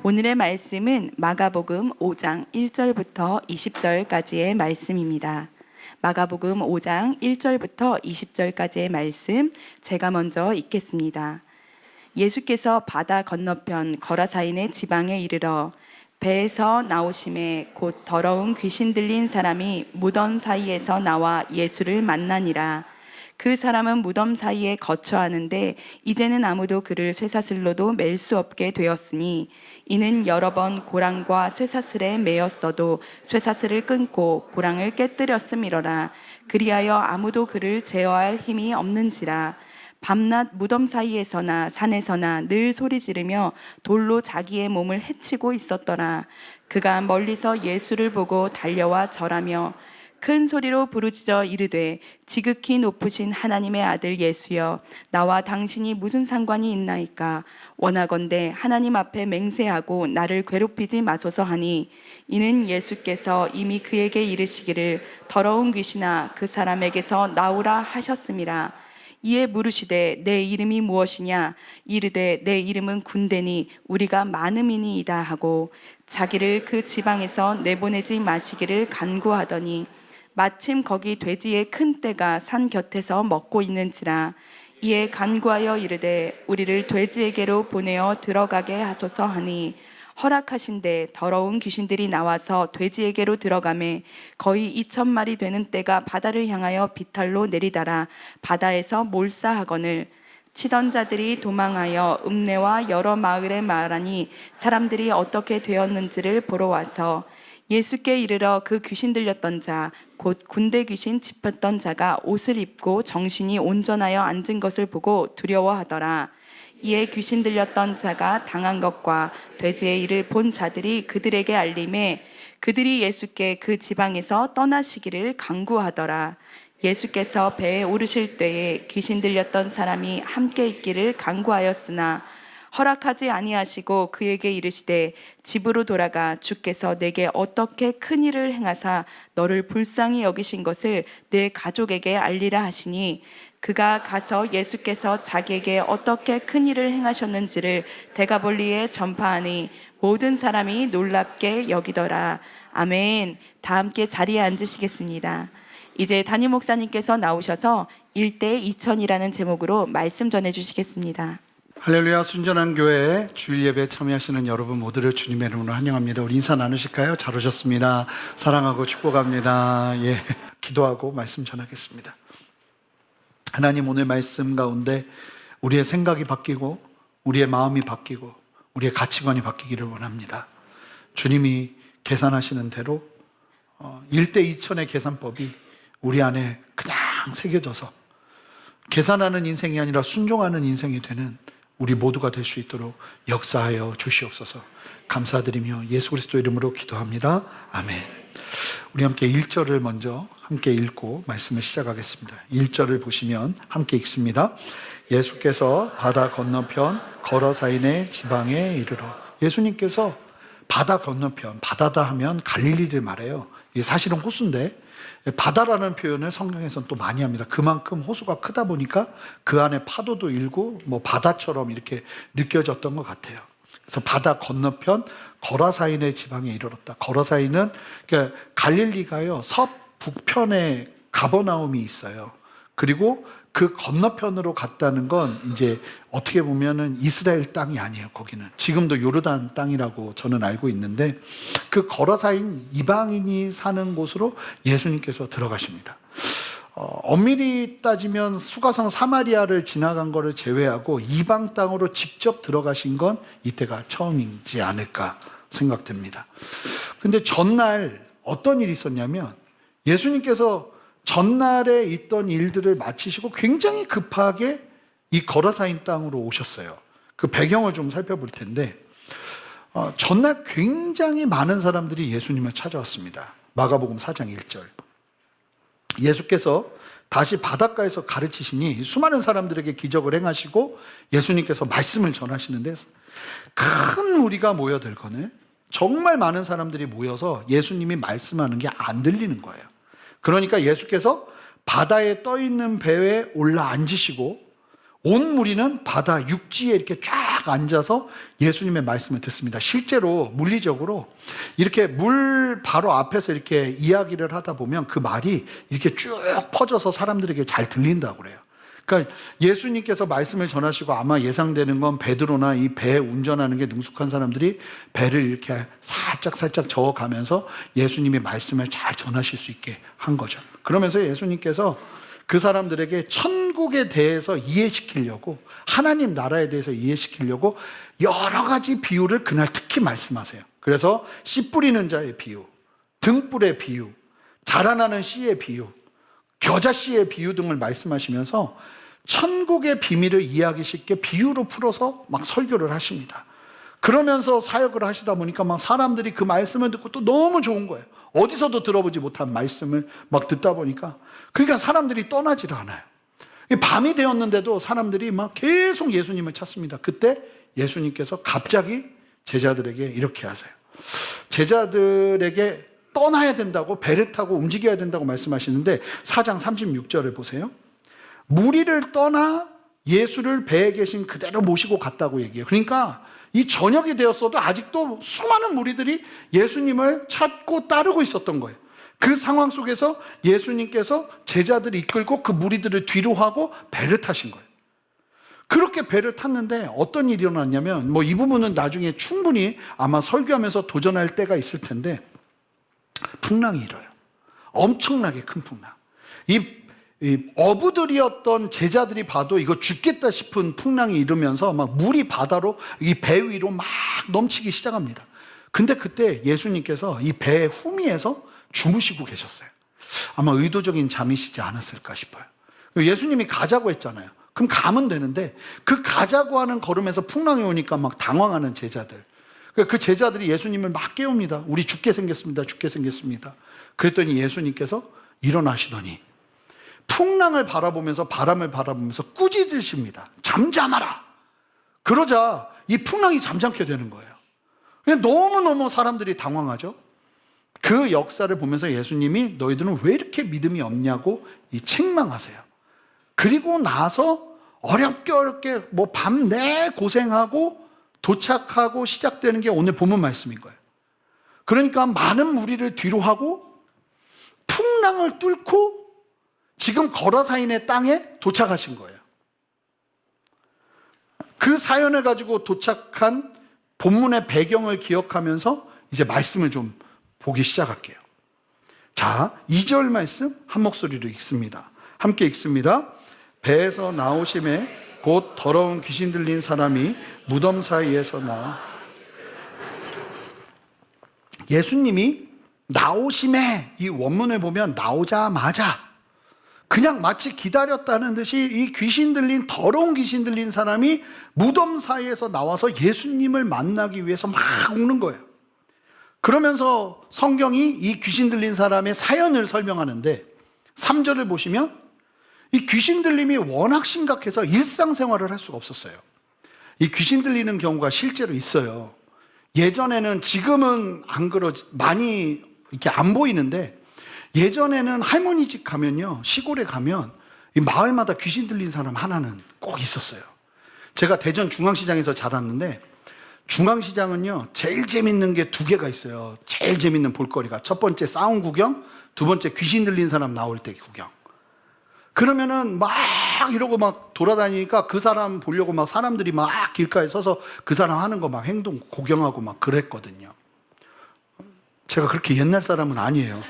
오늘의 말씀은 마가복음 5장 1절부터 20절까지의 말씀입니다. 마가복음 5장 1절부터 20절까지의 말씀 제가 먼저 읽겠습니다. 예수께서 바다 건너편 거라사인의 지방에 이르러 배에서 나오심에 곧 더러운 귀신 들린 사람이 무덤 사이에서 나와 예수를 만나니라. 그 사람은 무덤 사이에 거처하는데 이제는 아무도 그를 쇠사슬로도 맬 수 없게 되었으니 이는 여러 번 고랑과 쇠사슬에 매였어도 쇠사슬을 끊고 고랑을 깨뜨렸음이러라. 그리하여 아무도 그를 제어할 힘이 없는지라. 밤낮 무덤 사이에서나 산에서나 늘 소리 지르며 돌로 자기의 몸을 해치고 있었더라. 그가 멀리서 예수를 보고 달려와 절하며 큰 소리로 부르짖어 이르되 지극히 높으신 하나님의 아들 예수여, 나와 당신이 무슨 상관이 있나이까? 원하건대 하나님 앞에 맹세하고 나를 괴롭히지 마소서 하니, 이는 예수께서 이미 그에게 이르시기를 더러운 귀신아 그 사람에게서 나오라 하셨음이라. 이에 물으시되 내 이름이 무엇이냐? 이르되 내 이름은 군대니 우리가 많음이니이다 하고 자기를 그 지방에서 내보내지 마시기를 간구하더니, 마침 거기 돼지의 큰 떼가 산 곁에서 먹고 있는지라. 이에 간구하여 이르되 우리를 돼지에게로 보내어 들어가게 하소서 하니, 허락하신대 더러운 귀신들이 나와서 돼지에게로 들어가매 거의 2,000마리 되는 떼가 바다를 향하여 비탈로 내리다라 바다에서 몰사하거늘. 치던 자들이 도망하여 읍내와 여러 마을에 말하니 사람들이 어떻게 되었는지를 보러 와서 예수께 이르러 그 귀신 들렸던 자 곧 군대 귀신 짚었던 자가 옷을 입고 정신이 온전하여 앉은 것을 보고 두려워하더라. 이에 귀신 들렸던 자가 당한 것과 돼지의 일을 본 자들이 그들에게 알림해 그들이 예수께 그 지방에서 떠나시기를 간구하더라. 예수께서 배에 오르실 때에 귀신 들렸던 사람이 함께 있기를 간구하였으나 허락하지 아니하시고 그에게 이르시되 집으로 돌아가 주께서 내게 어떻게 큰 일을 행하사 너를 불쌍히 여기신 것을 내 가족에게 알리라 하시니, 그가 가서 예수께서 자기에게 어떻게 큰 일을 행하셨는지를 데가볼리에 전파하니 모든 사람이 놀랍게 여기더라. 아멘. 다 함께 자리에 앉으시겠습니다. 이제 담임 목사님께서 나오셔서 일대 2000이라는 제목으로 말씀 전해주시겠습니다. 할렐루야. 순전한 교회 주일 예배에 참여하시는 여러분 모두를 주님의 이름으로 환영합니다. 우리 인사 나누실까요? 잘 오셨습니다. 사랑하고 축복합니다. 기도하고 말씀 전하겠습니다. 하나님, 오늘 말씀 가운데 우리의 생각이 바뀌고 우리의 마음이 바뀌고 우리의 가치관이 바뀌기를 원합니다. 주님이 계산하시는 대로 1대 2000의 계산법이 우리 안에 그냥 새겨져서 계산하는 인생이 아니라 순종하는 인생이 되는 우리 모두가 될 수 있도록 역사하여 주시옵소서. 감사드리며 예수 그리스도 이름으로 기도합니다. 아멘. 우리 함께 1절을 먼저 함께 읽고 말씀을 시작하겠습니다. 1절을 보시면 함께 읽습니다. 예수께서 바다 건너편 거라사인의 지방에 이르러. 예수님께서 바다 건너편, 바다다 하면 갈릴리를 말해요. 이게 사실은 호수인데 바다라는 표현을 성경에서는 또 많이 합니다. 그만큼 호수가 크다 보니까 그 안에 파도도 일고 바다처럼 이렇게 느껴졌던 것 같아요. 그래서 바다 건너편 거라사인의 지방에 이르렀다. 거라사인은 그러니까 갈릴리가요 서북편에 가버나움이 있어요. 그리고 그 건너편으로 갔다는 건 이제 어떻게 보면은 이스라엘 땅이 아니에요. 거기는 지금도 요르단 땅이라고 저는 알고 있는데, 그 거라사인 이방인이 사는 곳으로 예수님께서 들어가십니다. 엄밀히 따지면 수가성 사마리아를 지나간 거를 제외하고 이방 땅으로 직접 들어가신 건 이때가 처음이지 않을까 생각됩니다. 근데 전날 어떤 일이 있었냐면, 예수님께서 전날에 있던 일들을 마치시고 굉장히 급하게 이 거라사인 땅으로 오셨어요. 그 배경을 좀 살펴볼 텐데, 전날 굉장히 많은 사람들이 예수님을 찾아왔습니다. 마가복음 4장 1절. 예수께서 다시 바닷가에서 가르치시니 수많은 사람들에게 기적을 행하시고 예수님께서 말씀을 전하시는데, 큰 무리가 모여들거늘 정말 많은 사람들이 모여서 예수님이 말씀하는 게 안 들리는 거예요. 그러니까 예수께서 바다에 떠있는 배에 올라 앉으시고 온 무리는 바다 육지에 이렇게 쫙 앉아서 예수님의 말씀을 듣습니다. 실제로 물리적으로 이렇게 물 바로 앞에서 이렇게 이야기를 하다 보면 그 말이 이렇게 쭉 퍼져서 사람들에게 잘 들린다고 그래요. 그러니까 예수님께서 말씀을 전하시고 아마 예상되는 건 베드로나 이 배 운전하는 게 능숙한 사람들이 배를 이렇게 살짝 저어가면서 예수님의 말씀을 잘 전하실 수 있게 한 거죠. 그러면서 예수님께서 그 사람들에게 천국에 대해서 이해시키려고, 하나님 나라에 대해서 이해시키려고 여러 가지 비유를 그날 특히 말씀하세요. 그래서 씨 뿌리는 자의 비유, 등불의 비유, 자라나는 씨의 비유, 겨자씨의 비유 등을 말씀하시면서 천국의 비밀을 이해하기 쉽게 비유로 풀어서 막 설교를 하십니다. 그러면서 사역을 하시다 보니까 막 사람들이 그 말씀을 듣고 또 너무 좋은 거예요. 어디서도 들어보지 못한 말씀을 막 듣다 보니까, 그러니까 사람들이 떠나지를 않아요. 밤이 되었는데도 사람들이 막 계속 예수님을 찾습니다. 그때 예수님께서 갑자기 제자들에게 이렇게 하세요. 제자들에게 떠나야 된다고, 배를 타고 움직여야 된다고 말씀하시는데 4장 36절을 보세요. 무리를 떠나 예수를 배에 계신 그대로 모시고 갔다고 얘기해요. 그러니까 이 저녁이 되었어도 아직도 수많은 무리들이 예수님을 찾고 따르고 있었던 거예요. 그 상황 속에서 예수님께서 제자들을 이끌고 그 무리들을 뒤로 하고 배를 타신 거예요. 그렇게 배를 탔는데 어떤 일이 일어났냐면, 뭐 이 부분은 나중에 충분히 아마 설교하면서 도전할 때가 있을 텐데, 풍랑이 일어요. 엄청나게 큰 풍랑. 이 어부들이었던 제자들이 봐도 이거 죽겠다 싶은 풍랑이 일으면서 막 물이 바다로 이 배 위로 막 넘치기 시작합니다. 근데 그때 예수님께서 이 배의 후미에서 주무시고 계셨어요. 아마 의도적인 잠이시지 않았을까 싶어요. 예수님이 가자고 했잖아요. 그럼 가면 되는데 그 가자고 하는 걸음에서 풍랑이 오니까 막 당황하는 제자들. 그 제자들이 예수님을 막 깨웁니다. 우리 죽게 생겼습니다. 죽게 생겼습니다. 그랬더니 예수님께서 일어나시더니 풍랑을 바라보면서, 바람을 바라보면서 꾸짖으십니다. 잠잠하라. 그러자 이 풍랑이 잠잠게 되는 거예요. 그냥 너무너무 사람들이 당황하죠. 그 역사를 보면서 예수님이 너희들은 왜 이렇게 믿음이 없냐고 이 책망하세요. 그리고 나서 어렵게 뭐 밤내 고생하고 도착하고 시작되는 게 오늘 본문 말씀인 거예요. 그러니까 많은 무리를 뒤로 하고 풍랑을 뚫고 지금 거라사인의 땅에 도착하신 거예요. 그 사연을 가지고 도착한 본문의 배경을 기억하면서 이제 말씀을 좀 보기 시작할게요. 자, 2절 말씀 한 목소리로 읽습니다. 함께 읽습니다. 배에서 나오심에 곧 더러운 귀신 들린 사람이 무덤 사이에서 나와. 예수님이 나오심에, 이 원문을 보면 나오자마자 그냥 마치 기다렸다는 듯이 이 귀신 들린, 더러운 귀신 들린 사람이 무덤 사이에서 나와서 예수님을 만나기 위해서 막 오는 거예요. 그러면서 성경이 이 귀신 들린 사람의 사연을 설명하는데 3절을 보시면 이 귀신 들림이 워낙 심각해서 일상생활을 할 수가 없었어요. 이 귀신 들리는 경우가 실제로 있어요. 예전에는, 지금은 안 많이 이렇게 안 보이는데, 예전에는 할머니 집 가면요, 시골에 가면 이 마을마다 귀신 들린 사람 하나는 꼭 있었어요. 제가 대전 중앙시장에서 자랐는데, 중앙시장은요 제일 재밌는 게 2개가 있어요. 제일 재밌는 볼거리가, 첫 번째 싸움 구경, 두 번째 귀신 들린 사람 나올 때 구경. 그러면은 막 이러고 막 돌아다니니까 그 사람 보려고 막 사람들이 막 길가에 서서 그 사람 하는 거 막 행동 구경하고 막 그랬거든요. 제가 그렇게 옛날 사람은 아니에요.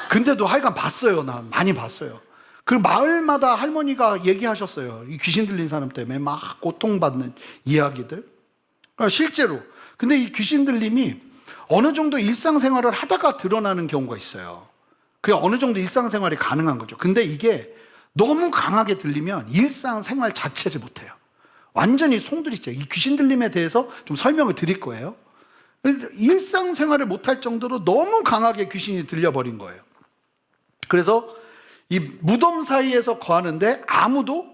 근데도 하여간 봤어요. 나 많이 봤어요. 그 마을마다 할머니가 얘기하셨어요. 이 귀신 들린 사람 때문에 막 고통받는 이야기들. 실제로. 근데 이 귀신 들림이 어느 정도 일상생활을 하다가 드러나는 경우가 있어요. 그게 어느 정도 일상생활이 가능한 거죠. 근데 이게 너무 강하게 들리면 일상생활 자체를 못해요. 완전히 송두리째. 이 귀신 들림에 대해서 좀 설명을 드릴 거예요. 일상생활을 못할 정도로 너무 강하게 귀신이 들려버린 거예요. 그래서 이 무덤 사이에서 거하는데 아무도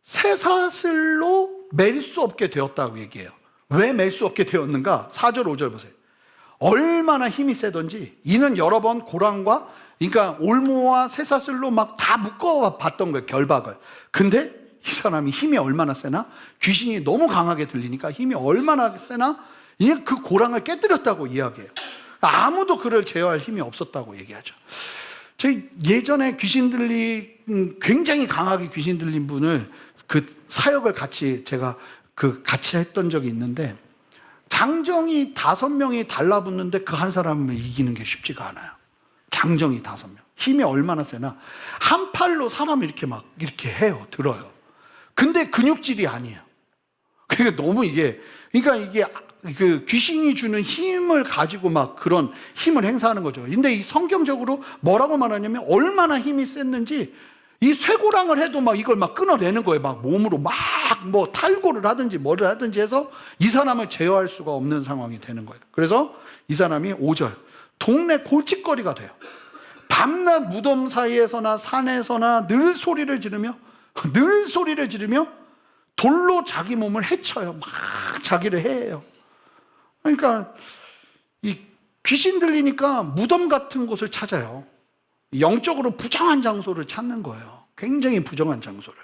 쇠사슬로 맬 수 없게 되었다고 얘기해요. 왜 맬 수 없게 되었는가? 4절 5절 보세요. 얼마나 힘이 세던지 이는 여러 번 고랑과, 그러니까 올무와 쇠사슬로 막 다 묶어 봤던 거예요, 결박을. 근데 이 사람이 힘이 얼마나 세나? 귀신이 너무 강하게 들리니까 힘이 얼마나 세나? 이게 그 고랑을 깨뜨렸다고 이야기해요. 아무도 그를 제어할 힘이 없었다고 얘기하죠. 저희 예전에 굉장히 강하게 귀신 들린 분을 그 사역을 제가 같이 했던 적이 있는데, 장정이 5명이 달라붙는데 그 한 사람을 이기는 게 쉽지가 않아요. 장정이 5명. 힘이 얼마나 세나? 한 팔로 사람을 이렇게 해요. 들어요. 근데 근육질이 아니에요. 그러니까 그러니까 이게 그 귀신이 주는 힘을 가지고 막 그런 힘을 행사하는 거죠. 근데 이 성경적으로 뭐라고 말하냐면, 얼마나 힘이 셌는지 이 쇠고랑을 해도 막 이걸 막 끊어내는 거예요. 막 몸으로 막 뭐 탈골을 하든지 뭐를 하든지 해서 이 사람을 제어할 수가 없는 상황이 되는 거예요. 그래서 이 사람이 5절, 동네 골칫거리가 돼요. 밤낮 무덤 사이에서나 산에서나 늘 소리를 지르며 돌로 자기 몸을 해쳐요. 막 자기를 해해요. 그러니까 이 귀신 들리니까 무덤 같은 곳을 찾아요. 영적으로 부정한 장소를 찾는 거예요. 굉장히 부정한 장소를.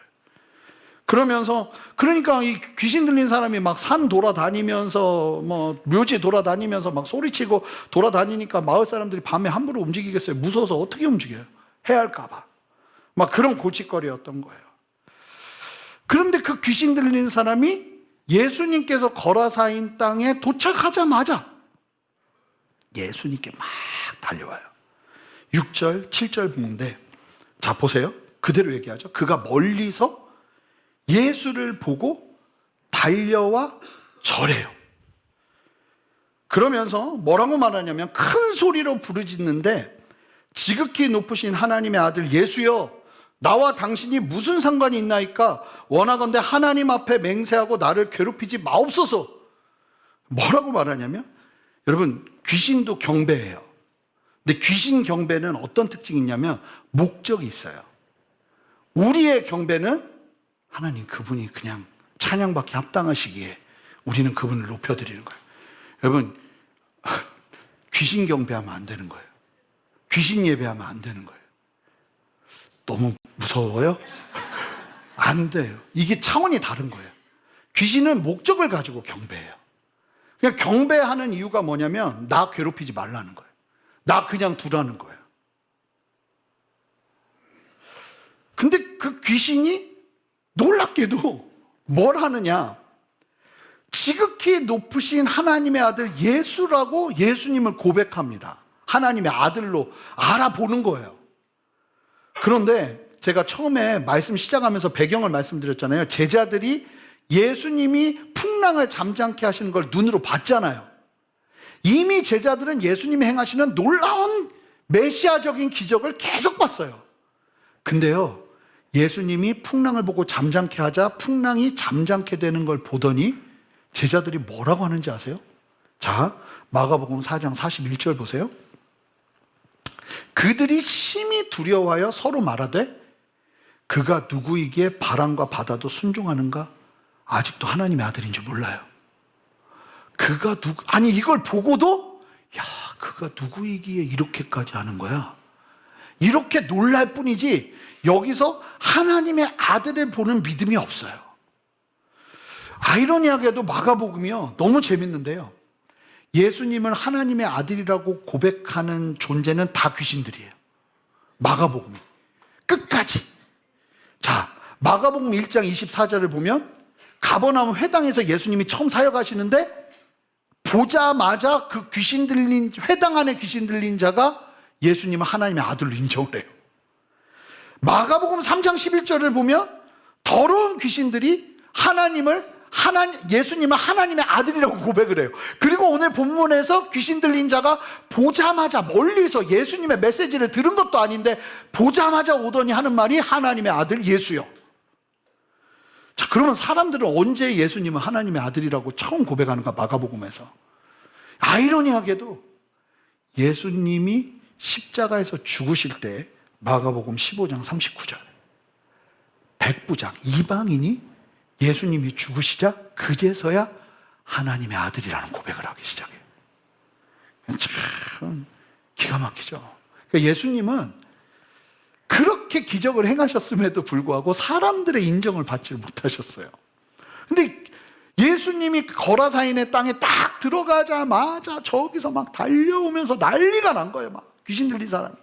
그러니까 이 귀신 들린 사람이 막 산 돌아다니면서 뭐 묘지 돌아다니면서 막 소리치고 돌아다니니까 마을 사람들이 밤에 함부로 움직이겠어요? 무서워서 어떻게 움직여요? 해할까봐. 막 그런 골칫거리였던 거예요. 그런데 그 귀신 들리는 사람이 예수님께서 거라사인 땅에 도착하자마자 예수님께 막 달려와요. 6절, 7절 보는데, 자 보세요. 그대로 얘기하죠. 그가 멀리서 예수를 보고 달려와 절해요. 그러면서 뭐라고 말하냐면, 큰 소리로 부르짖는데, 지극히 높으신 하나님의 아들 예수여, 나와 당신이 무슨 상관이 있나이까? 원하건대 하나님 앞에 맹세하고 나를 괴롭히지 마옵소서. 뭐라고 말하냐면, 여러분, 귀신도 경배해요. 근데 귀신 경배는 어떤 특징이 있냐면 목적이 있어요. 우리의 경배는 하나님 그분이 그냥 찬양받기 합당하시기에 우리는 그분을 높여드리는 거예요. 여러분, 귀신 경배하면 안 되는 거예요. 귀신 예배하면 안 되는 거예요. 너무 무서워요? 안 돼요. 이게 차원이 다른 거예요. 귀신은 목적을 가지고 경배해요. 그냥 경배하는 이유가 뭐냐면, 나 괴롭히지 말라는 거예요. 나 그냥 두라는 거예요. 근데 그 귀신이 놀랍게도 뭘 하느냐, 지극히 높으신 하나님의 아들 예수라고 예수님을 고백합니다. 하나님의 아들로 알아보는 거예요. 그런데 제가 처음에 말씀 시작하면서 배경을 말씀드렸잖아요. 제자들이 예수님이 풍랑을 잠잠케 하시는 걸 눈으로 봤잖아요. 이미 제자들은 예수님이 행하시는 놀라운 메시아적인 기적을 계속 봤어요. 근데요, 예수님이 풍랑을 보고 잠잠케 하자 풍랑이 잠잠케 되는 걸 보더니 제자들이 뭐라고 하는지 아세요? 자, 마가복음 4장 41절 보세요. 그들이 심히 두려워하여 서로 말하되, 그가 누구이기에 바람과 바다도 순종하는가? 아직도 하나님의 아들인 줄 몰라요. 아니 이걸 보고도, 야, 그가 누구이기에 이렇게까지 하는 거야? 이렇게 놀랄 뿐이지 여기서 하나님의 아들을 보는 믿음이 없어요. 아이러니하게도 마가복음이요, 너무 재밌는데요, 예수님을 하나님의 아들이라고 고백하는 존재는 다 귀신들이에요. 마가복음이 끝까지. 자, 마가복음 1장 24절을 보면 가버나움 회당에서 예수님이 처음 사역하시는데, 보자마자 그 회당 안에 귀신 들린 자가 예수님을 하나님의 아들로 인정을 해요. 마가복음 3장 11절을 보면 더러운 귀신들이 예수님을 하나님의 아들이라고 고백을 해요. 그리고 오늘 본문에서 귀신 들린 자가 보자마자 멀리서 예수님의 메시지를 들은 것도 아닌데 보자마자 오더니 하는 말이 하나님의 아들 예수요. 자, 그러면 사람들은 언제 예수님은 하나님의 아들이라고 처음 고백하는가? 마가복음에서. 아이러니하게도 예수님이 십자가에서 죽으실 때 마가복음 15장 39절, 백부장 이방인이 예수님이 죽으시자 그제서야 하나님의 아들이라는 고백을 하기 시작해요. 참 기가 막히죠. 그러니까 예수님은 그렇게 그렇게 기적을 행하셨음에도 불구하고 사람들의 인정을 받지 못하셨어요. 근데 예수님이 거라사인의 땅에 딱 들어가자마자 저기서 막 달려오면서 난리가 난 거예요. 막 귀신 들린 사람이.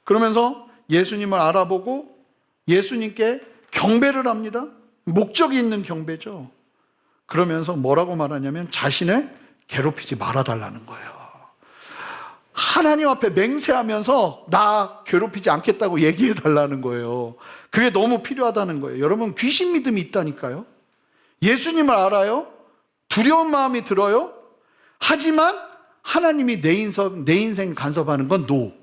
그러면서 예수님을 알아보고 예수님께 경배를 합니다. 목적이 있는 경배죠. 그러면서 뭐라고 말하냐면 자신을 괴롭히지 말아달라는 거예요. 하나님 앞에 맹세하면서 나 괴롭히지 않겠다고 얘기해달라는 거예요. 그게 너무 필요하다는 거예요. 여러분, 귀신 믿음이 있다니까요. 예수님을 알아요. 두려운 마음이 들어요. 하지만 하나님이 내 인생 간섭하는 건 노.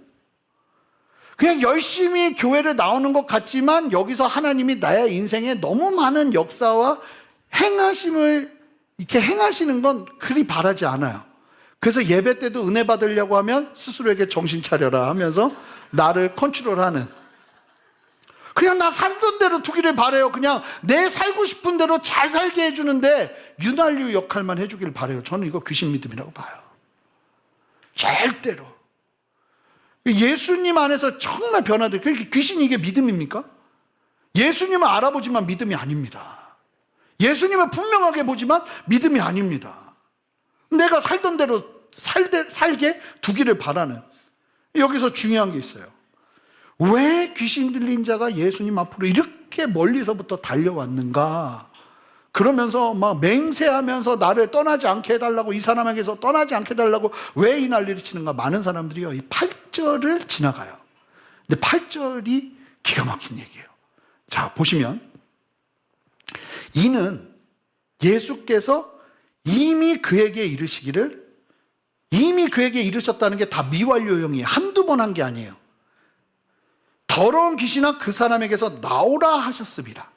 그냥 열심히 교회를 나오는 것 같지만 여기서 하나님이 나의 인생에 너무 많은 역사와 행하심을 이렇게 행하시는 건 그리 바라지 않아요. 그래서 예배 때도 은혜 받으려고 하면 스스로에게 정신 차려라 하면서 나를 컨트롤하는, 그냥 나 살던 대로 두기를 바래요. 그냥 내 살고 싶은 대로 잘 살게 해주는데 윤활유 역할만 해주길 바래요. 저는 이거 귀신 믿음이라고 봐요. 절대로. 예수님 안에서 정말 변화돼. 귀신이 이게 믿음입니까? 예수님을 알아보지만 믿음이 아닙니다. 예수님을 분명하게 보지만 믿음이 아닙니다. 내가 살던 대로 살게 두기를 바라는. 여기서 중요한 게 있어요. 왜 귀신 들린 자가 예수님 앞으로 이렇게 멀리서부터 달려왔는가? 그러면서 막 맹세하면서 나를 떠나지 않게 해달라고, 이 사람에게서 떠나지 않게 해달라고 왜 이 난리를 치는가? 많은 사람들이요, 이 8절을 지나가요. 근데 8절이 기가 막힌 얘기예요. 자, 보시면 이는 예수께서 이미 그에게 이르셨다는 게 다 미완료형이에요. 한두 번 한 게 아니에요. 더러운 귀신아 그 사람에게서 나오라 하셨습니다.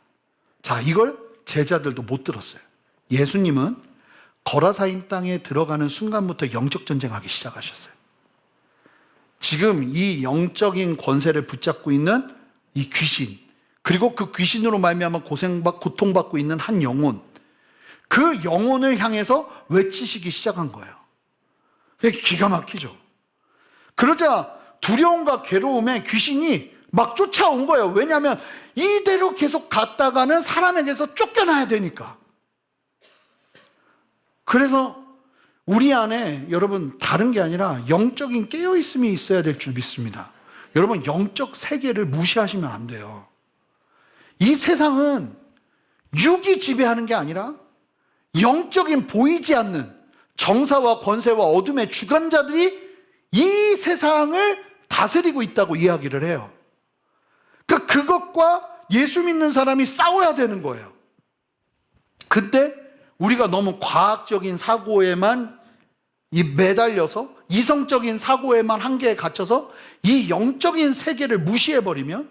자, 이걸 제자들도 못 들었어요. 예수님은 거라사인 땅에 들어가는 순간부터 영적 전쟁하기 시작하셨어요. 지금 이 영적인 권세를 붙잡고 있는 이 귀신, 그리고 그 귀신으로 말미암아 고통받고 있는 한 영혼, 그 영혼을 향해서 외치시기 시작한 거예요. 기가 막히죠. 그러자 두려움과 괴로움에 귀신이 막 쫓아온 거예요. 왜냐하면 이대로 계속 갔다가는 사람에게서 쫓겨나야 되니까. 그래서 우리 안에 여러분 다른 게 아니라 영적인 깨어있음이 있어야 될 줄 믿습니다. 여러분, 영적 세계를 무시하시면 안 돼요. 이 세상은 육이 지배하는 게 아니라 영적인 보이지 않는 정사와 권세와 어둠의 주관자들이 이 세상을 다스리고 있다고 이야기를 해요. 그러니까 그것과 예수 믿는 사람이 싸워야 되는 거예요. 근데 우리가 너무 과학적인 사고에만 매달려서, 이성적인 사고에만 한계에 갇혀서 이 영적인 세계를 무시해버리면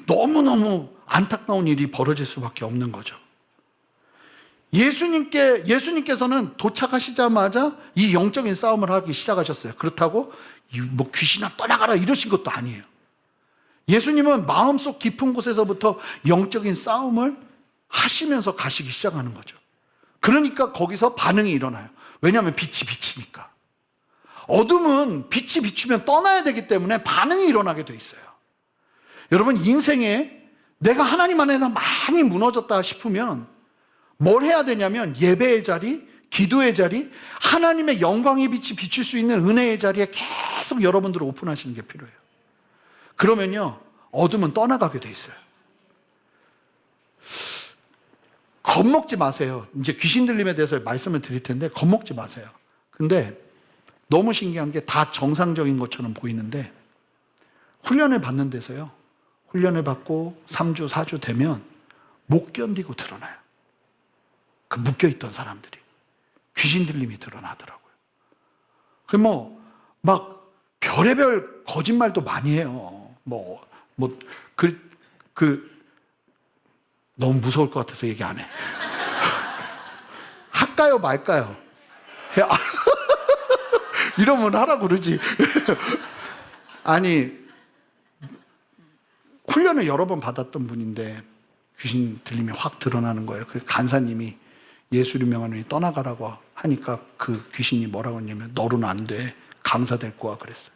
너무너무 안타까운 일이 벌어질 수밖에 없는 거죠. 예수님께서는 도착하시자마자 이 영적인 싸움을 하기 시작하셨어요. 그렇다고 뭐 귀신아 떠나가라 이러신 것도 아니에요. 예수님은 마음속 깊은 곳에서부터 영적인 싸움을 하시면서 가시기 시작하는 거죠. 그러니까 거기서 반응이 일어나요. 왜냐하면 빛이 비치니까. 어둠은 빛이 비추면 떠나야 되기 때문에 반응이 일어나게 돼 있어요. 여러분, 인생에 내가 하나님 안에서 많이 무너졌다 싶으면 뭘 해야 되냐면 예배의 자리, 기도의 자리, 하나님의 영광의 빛이 비칠 수 있는 은혜의 자리에 계속 여러분들을 오픈하시는 게 필요해요. 그러면요, 어둠은 떠나가게 돼 있어요. 겁먹지 마세요. 이제 귀신 들림에 대해서 말씀을 드릴 텐데 겁먹지 마세요. 근데 너무 신기한 게 다 정상적인 것처럼 보이는데 훈련을 받는 데서요, 훈련을 받고 3주, 4주 되면 못 견디고 드러나요. 그 묶여있던 사람들이 귀신 들림이 드러나더라고요. 막 별의별 거짓말도 많이 해요. 너무 무서울 것 같아서 얘기 안 해. 할까요, 말까요? 이러면 하라고 그러지. 아니, 훈련을 여러 번 받았던 분인데 귀신 들림이 확 드러나는 거예요. 그 간사님이 예수를 명하노니 떠나가라고 하니까 그 귀신이 뭐라고 했냐면 너로는 안 돼. 강사 될 거야 그랬어요.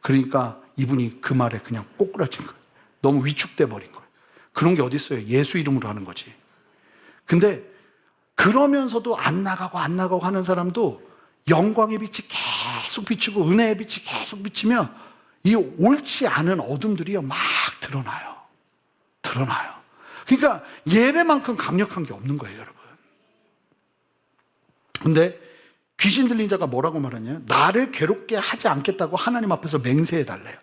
그러니까 이분이 그 말에 그냥 꼬꾸라진 거예요. 너무 위축돼 버린 거예요. 그런 게 어디 있어요? 예수 이름으로 하는 거지. 근데 그러면서도 안 나가고 하는 사람도 영광의 빛이 계속 비추고 은혜의 빛이 계속 비치면 이 옳지 않은 어둠들이요 막 드러나요. 그러니까 예배만큼 강력한 게 없는 거예요, 여러분. 근데 귀신 들린 자가 뭐라고 말하냐? 나를 괴롭게 하지 않겠다고 하나님 앞에서 맹세해 달래요.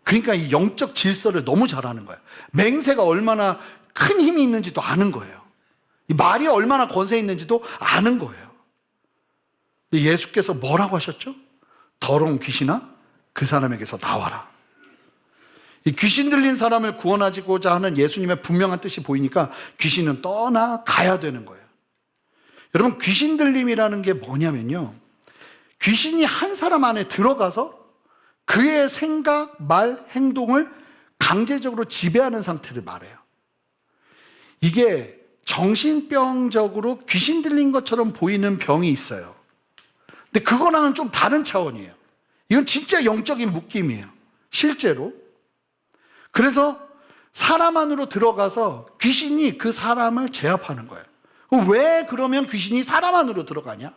그러니까 이 영적 질서를 너무 잘 아는 거예요. 맹세가 얼마나 큰 힘이 있는지도 아는 거예요. 이 말이 얼마나 권세 있는지도 아는 거예요. 예수께서 뭐라고 하셨죠? 더러운 귀신아, 그 사람에게서 나와라. 이 귀신 들린 사람을 구원하고자 하는 예수님의 분명한 뜻이 보이니까 귀신은 떠나가야 되는 거예요. 여러분, 귀신 들림이라는 게 뭐냐면요, 귀신이 한 사람 안에 들어가서 그의 생각, 말, 행동을 강제적으로 지배하는 상태를 말해요. 이게 정신병적으로 귀신 들린 것처럼 보이는 병이 있어요. 근데 그거랑은 좀 다른 차원이에요. 이건 진짜 영적인 묶임이에요, 실제로. 그래서 사람 안으로 들어가서 귀신이 그 사람을 제압하는 거예요. 왜 그러면 귀신이 사람 안으로 들어가냐?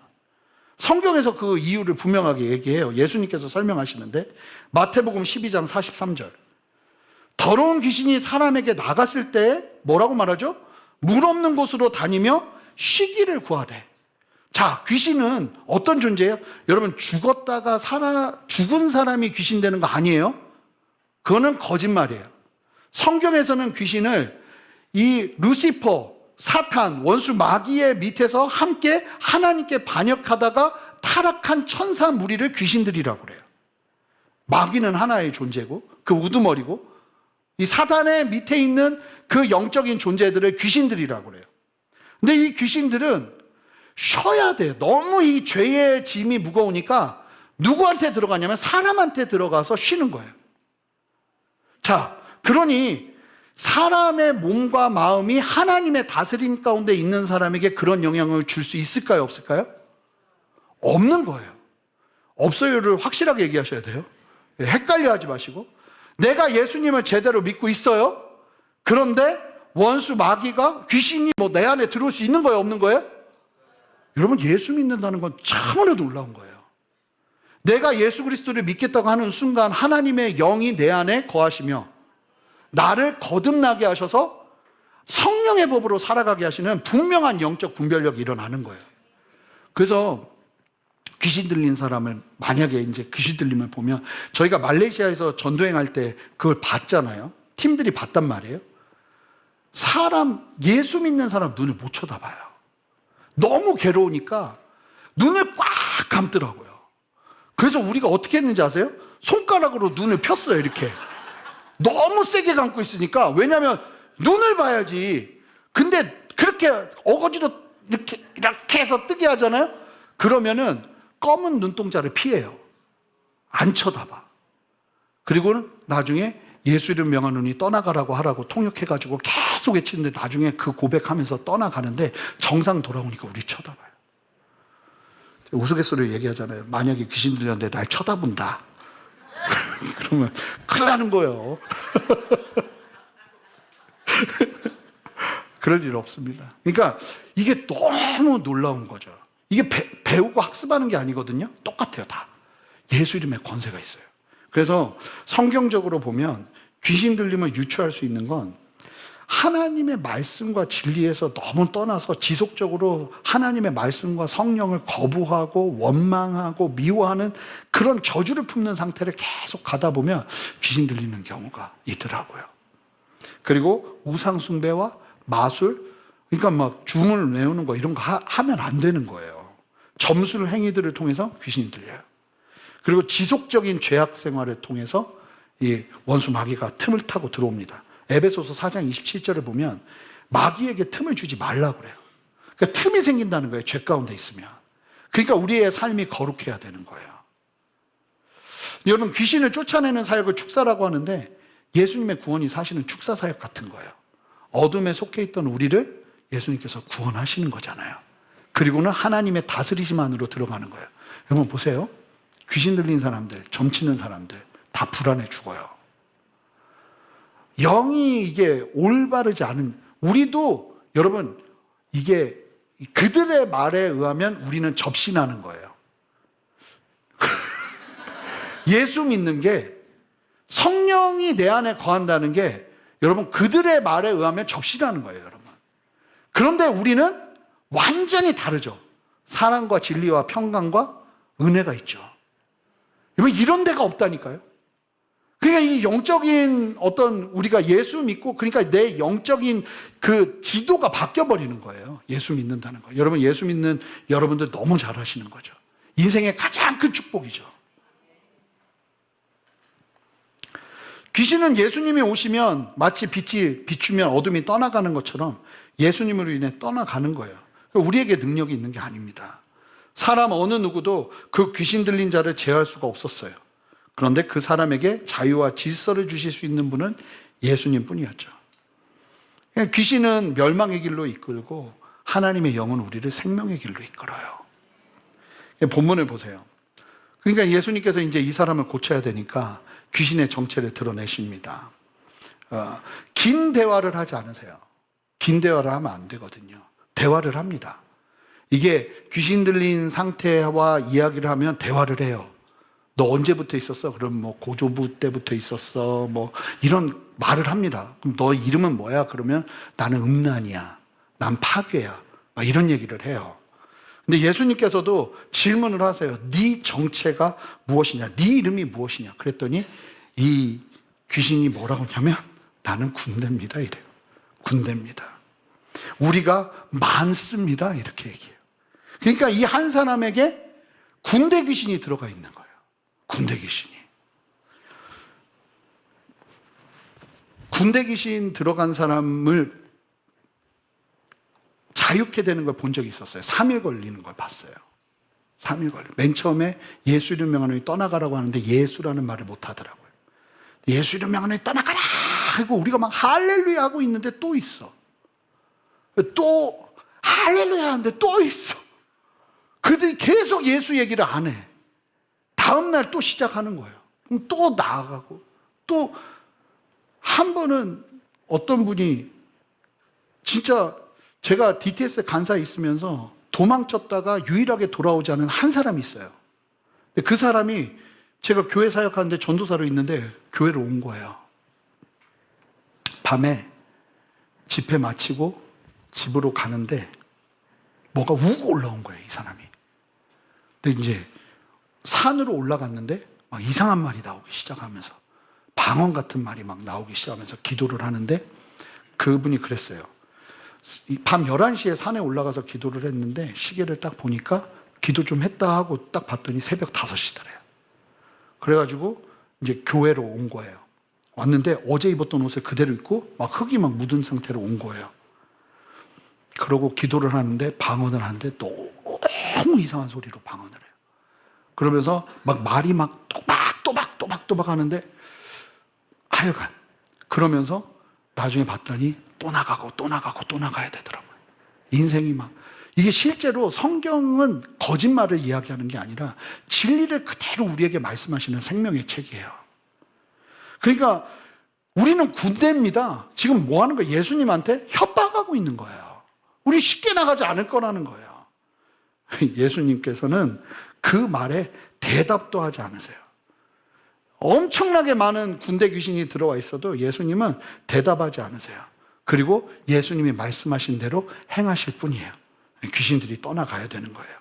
성경에서 그 이유를 분명하게 얘기해요. 예수님께서 설명하시는데 마태복음 12장 43절. 더러운 귀신이 사람에게 나갔을 때 뭐라고 말하죠? 물 없는 곳으로 다니며 쉬기를 구하되. 자, 귀신은 어떤 존재예요? 여러분, 죽었다가 죽은 사람이 귀신 되는 거 아니에요? 그거는 거짓말이에요. 성경에서는 귀신을 이 루시퍼, 사탄, 원수 마귀의 밑에서 함께 하나님께 반역하다가 타락한 천사 무리를 귀신들이라고 그래요. 마귀는 하나의 존재고 그 우두머리고 이 사탄의 밑에 있는 그 영적인 존재들을 귀신들이라고 그래요. 근데 이 귀신들은 쉬어야 돼요. 너무 이 죄의 짐이 무거우니까 누구한테 들어가냐면 사람한테 들어가서 쉬는 거예요. 자, 그러니 사람의 몸과 마음이 하나님의 다스림 가운데 있는 사람에게 그런 영향을 줄 수 있을까요? 없을까요? 없는 거예요. 없어요를 확실하게 얘기하셔야 돼요. 헷갈려 하지 마시고. 내가 예수님을 제대로 믿고 있어요. 그런데 원수 마귀가 귀신이 뭐 내 안에 들어올 수 있는 거예요? 없는 거예요? 여러분, 예수 믿는다는 건 참으로 놀라운 거예요. 내가 예수 그리스도를 믿겠다고 하는 순간 하나님의 영이 내 안에 거하시며 나를 거듭나게 하셔서 성령의 법으로 살아가게 하시는 분명한 영적 분별력이 일어나는 거예요. 그래서 귀신 들린 사람을, 만약에 이제 귀신 들림을 보면, 저희가 말레이시아에서 전도행할 때 그걸 봤잖아요. 팀들이 봤단 말이에요. 예수 믿는 사람 눈을 못 쳐다봐요. 너무 괴로우니까 눈을 꽉 감더라고요. 그래서 우리가 어떻게 했는지 아세요? 손가락으로 눈을 폈어요, 이렇게. 너무 세게 감고 있으니까. 왜냐하면 눈을 봐야지. 근데 그렇게 어거지로 이렇게 해서 뜨게 하잖아요. 그러면은 검은 눈동자를 피해요. 안 쳐다봐. 그리고는 나중에 예수 이름 명하노니 떠나가라고 하라고 통역해가지고 계속 외치는데 나중에 그 고백하면서 떠나가는데 정상 돌아오니까 우리 쳐다봐요. 우스갯소리로 얘기하잖아요. 만약에 귀신 들렸는데 날 쳐다본다. 그러면 큰일 나는 거예요. 그럴 일 없습니다. 그러니까 이게 너무 놀라운 거죠. 이게 배우고 학습하는 게 아니거든요. 똑같아요, 다. 예수 이름에 권세가 있어요. 그래서 성경적으로 보면 귀신 들림을 유추할 수 있는 건 하나님의 말씀과 진리에서 너무 떠나서 지속적으로 하나님의 말씀과 성령을 거부하고 원망하고 미워하는 그런 저주를 품는 상태를 계속 가다 보면 귀신 들리는 경우가 있더라고요. 그리고 우상 숭배와 마술, 그러니까 막 주문을 외우는 거 이런 거 하면 안 되는 거예요. 점술 행위들을 통해서 귀신이 들려요. 그리고 지속적인 죄악 생활을 통해서 이 원수 마귀가 틈을 타고 들어옵니다. 에베소서 4장 27절을 보면 마귀에게 틈을 주지 말라고 그래요. 그러니까 틈이 생긴다는 거예요, 죄 가운데 있으면. 그러니까 우리의 삶이 거룩해야 되는 거예요. 여러분, 귀신을 쫓아내는 사역을 축사라고 하는데 예수님의 구원이 사실은 축사 사역 같은 거예요. 어둠에 속해 있던 우리를 예수님께서 구원하시는 거잖아요. 그리고는 하나님의 다스리심 안으로 들어가는 거예요. 여러분 보세요. 귀신 들린 사람들, 점치는 사람들, 다 불안해 죽어요. 영이 이게 올바르지 않은, 우리도 여러분 이게 그들의 말에 의하면 우리는 접신하는 거예요. 예수 믿는 게, 성령이 내 안에 거한다는 게 여러분 그들의 말에 의하면 접신하는 거예요, 여러분. 그런데 우리는 완전히 다르죠. 사랑과 진리와 평강과 은혜가 있죠. 여러분 이런 데가 없다니까요. 그러니까 이 영적인 어떤, 우리가 예수 믿고, 그러니까 내 영적인 그 지도가 바뀌어버리는 거예요. 예수 믿는다는 거. 여러분 예수 믿는 여러분들 너무 잘하시는 거죠. 인생의 가장 큰 축복이죠. 귀신은 예수님이 오시면 마치 빛이 비추면 어둠이 떠나가는 것처럼 예수님으로 인해 떠나가는 거예요. 우리에게 능력이 있는 게 아닙니다. 사람 어느 누구도 그 귀신 들린 자를 제어할 수가 없었어요. 그런데 그 사람에게 자유와 질서를 주실 수 있는 분은 예수님 뿐이었죠. 귀신은 멸망의 길로 이끌고 하나님의 영은 우리를 생명의 길로 이끌어요. 본문을 보세요. 그러니까 예수님께서 이제 이 사람을 고쳐야 되니까 귀신의 정체를 드러내십니다. 긴 대화를 하지 않으세요. 긴 대화를 하면 안 되거든요. 대화를 합니다. 이게 귀신 들린 상태와 이야기를 하면 대화를 해요. 너 언제부터 있었어? 그럼 뭐 고조부 때부터 있었어. 뭐 이런 말을 합니다. 그럼 너 이름은 뭐야? 그러면 나는 음란이야. 난 파괴야. 막 이런 얘기를 해요. 근데 예수님께서도 질문을 하세요. 네 정체가 무엇이냐? 네 이름이 무엇이냐? 그랬더니 이 귀신이 뭐라고 하냐면 나는 군대입니다. 이래요. 군대입니다. 우리가 많습니다. 이렇게 얘기해요. 그러니까 이 한 사람에게 군대 귀신이 들어가 있는 거예요. 군대 귀신이. 군대 귀신 들어간 사람을 자유케 되는 걸 본 적이 있었어요. 3일 걸리는 걸 봤어요. 3일 걸려. 맨 처음에 예수 이름 명하노니 떠나가라고 하는데 예수라는 말을 못 하더라고요. 예수 이름 명하노니 떠나가라 하고 우리가 막 할렐루야 하고 있는데 또 있어. 또 할렐루야 하는데 또 있어. 그들이 계속 예수 얘기를 안 해. 다음날 또 시작하는 거예요. 그럼 또 나아가고, 또 한 번은 어떤 분이, 진짜 제가 DTS 간사에 있으면서 도망쳤다가 유일하게 돌아오지 않은 한 사람이 있어요. 근데 그 사람이 제가 교회 사역하는데 전도사로 있는데 교회로 온 거예요. 밤에 집회 마치고 집으로 가는데 뭐가 우고 올라온 거예요, 이 사람이. 근데 이제 산으로 올라갔는데 막 이상한 말이 나오기 시작하면서, 방언 같은 말이 막 나오기 시작하면서 기도를 하는데, 그분이 그랬어요. 밤 11시에 산에 올라가서 기도를 했는데 시계를 딱 보니까 기도 좀 했다 하고 딱 봤더니 새벽 5시더래요. 그래가지고 이제 교회로 온 거예요. 왔는데 어제 입었던 옷을 그대로 입고 막 흙이 막 묻은 상태로 온 거예요. 그러고 기도를 하는데 방언을 하는데 너무 이상한 소리로 방언을 해요. 그러면서 막 말이 막 또박 하는데 하여간 그러면서 나중에 봤더니 또 나가야 되더라고요. 인생이 막, 이게 실제로 성경은 거짓말을 이야기하는 게 아니라 진리를 그대로 우리에게 말씀하시는 생명의 책이에요. 그러니까 우리는 군대입니다. 지금 뭐 하는 거예요? 예수님한테 협박하고 있는 거예요. 우리 쉽게 나가지 않을 거라는 거예요. 예수님께서는 그 말에 대답도 하지 않으세요. 엄청나게 많은 군대 귀신이 들어와 있어도 예수님은 대답하지 않으세요. 그리고 예수님이 말씀하신 대로 행하실 뿐이에요. 귀신들이 떠나가야 되는 거예요.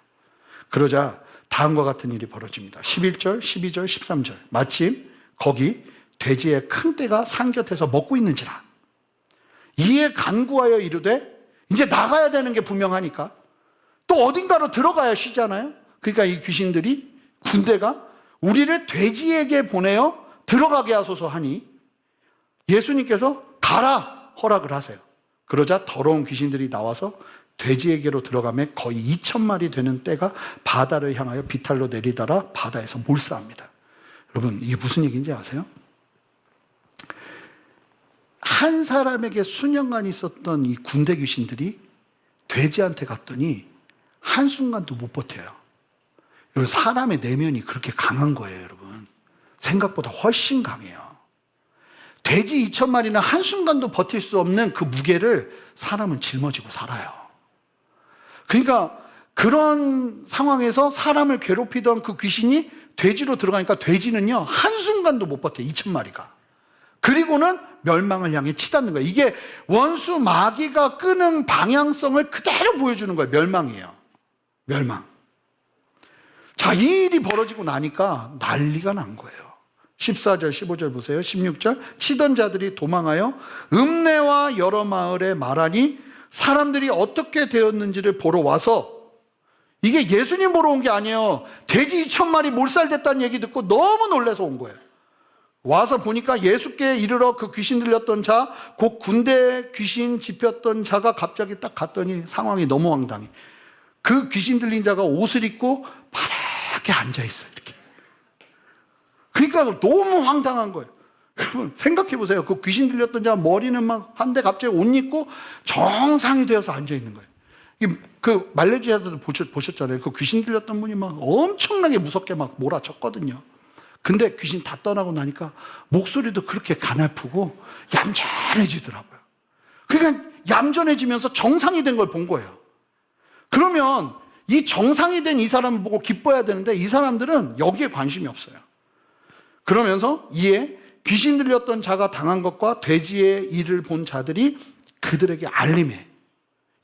그러자 다음과 같은 일이 벌어집니다. 11절, 12절, 13절. 마침 거기 돼지의 큰 떼가 산 곁에서 먹고 있는지라. 이에 간구하여 이르되, 이제 나가야 되는 게 분명하니까 또 어딘가로 들어가야 쉬잖아요. 그러니까 이 귀신들이, 군대가 우리를 돼지에게 보내어 들어가게 하소서 하니 예수님께서 가라 허락을 하세요. 그러자 더러운 귀신들이 나와서 돼지에게로 들어가며 거의 2,000마리 되는 떼가 바다를 향하여 비탈로 내리다라 바다에서 몰사합니다. 여러분, 이게 무슨 얘기인지 아세요? 한 사람에게 수년간 있었던 이 군대 귀신들이 돼지한테 갔더니 한순간도 못 버텨요. 여러분, 사람의 내면이 그렇게 강한 거예요, 여러분. 생각보다 훨씬 강해요. 돼지 2,000마리는 한순간도 버틸 수 없는 그 무게를 사람은 짊어지고 살아요. 그러니까 그런 상황에서 사람을 괴롭히던 그 귀신이 돼지로 들어가니까 돼지는요, 한순간도 못 버텨요. 2,000마리가. 그리고는 멸망을 향해 치닫는 거예요. 이게 원수 마귀가 끄는 방향성을 그대로 보여주는 거예요. 멸망이에요. 멸망. 자, 이 일이 벌어지고 나니까 난리가 난 거예요. 14절, 15절 보세요. 16절. 치던 자들이 도망하여 읍내와 여러 마을에 말하니 사람들이 어떻게 되었는지를 보러 와서, 이게 예수님 보러 온 게 아니에요. 돼지 2,000마리 몰살됐다는 얘기 듣고 너무 놀라서 온 거예요. 와서 보니까 예수께 이르러 그 귀신 들렸던 자, 곧 군대 귀신 집혔던 자가 갑자기 딱 갔더니 상황이 너무 황당해. 그 귀신 들린 자가 옷을 입고 바르게 앉아있어요. 이렇게. 그러니까 너무 황당한 거예요. 여러분 생각해 보세요. 그 귀신 들렸던 자 머리는 막 한데 갑자기 옷 입고 정상이 되어서 앉아있는 거예요. 그 말레이시아도 보셨잖아요. 그 귀신 들렸던 분이 막 엄청나게 무섭게 막 몰아쳤거든요. 근데 귀신 다 떠나고 나니까 목소리도 그렇게 가냘프고 얌전해지더라고요. 그러니까 얌전해지면서 정상이 된 걸 본 거예요. 그러면 이 정상이 된 이 사람을 보고 기뻐해야 되는데 이 사람들은 여기에 관심이 없어요. 그러면서 이에 귀신 들렸던 자가 당한 것과 돼지의 일을 본 자들이 그들에게 알림해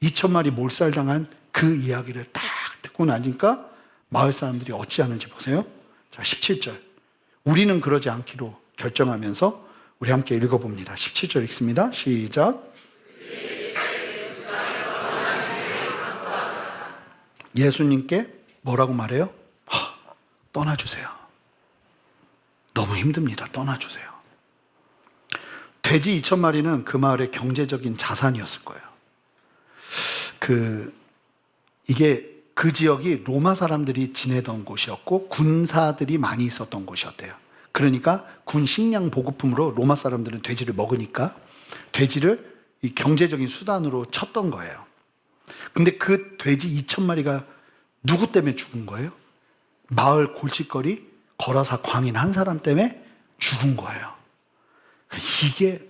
2,000마리 몰살당한 그 이야기를 딱 듣고 나니까 마을 사람들이 어찌하는지 보세요. 자, 17절. 우리는 그러지 않기로 결정하면서 우리 함께 읽어봅니다. 17절 읽습니다. 시작. 예수님께 뭐라고 말해요? 떠나주세요. 너무 힘듭니다. 떠나주세요. 돼지 2,000마리는 그 마을의 경제적인 자산이었을 거예요. 이게 그 지역이 로마 사람들이 지내던 곳이었고 군사들이 많이 있었던 곳이었대요. 그러니까 군 식량 보급품으로 로마 사람들은 돼지를 먹으니까 돼지를 이 경제적인 수단으로 쳤던 거예요. 근데 그 돼지 2,000마리가 누구 때문에 죽은 거예요? 마을 골칫거리 거라사 광인 한 사람 때문에 죽은 거예요. 이게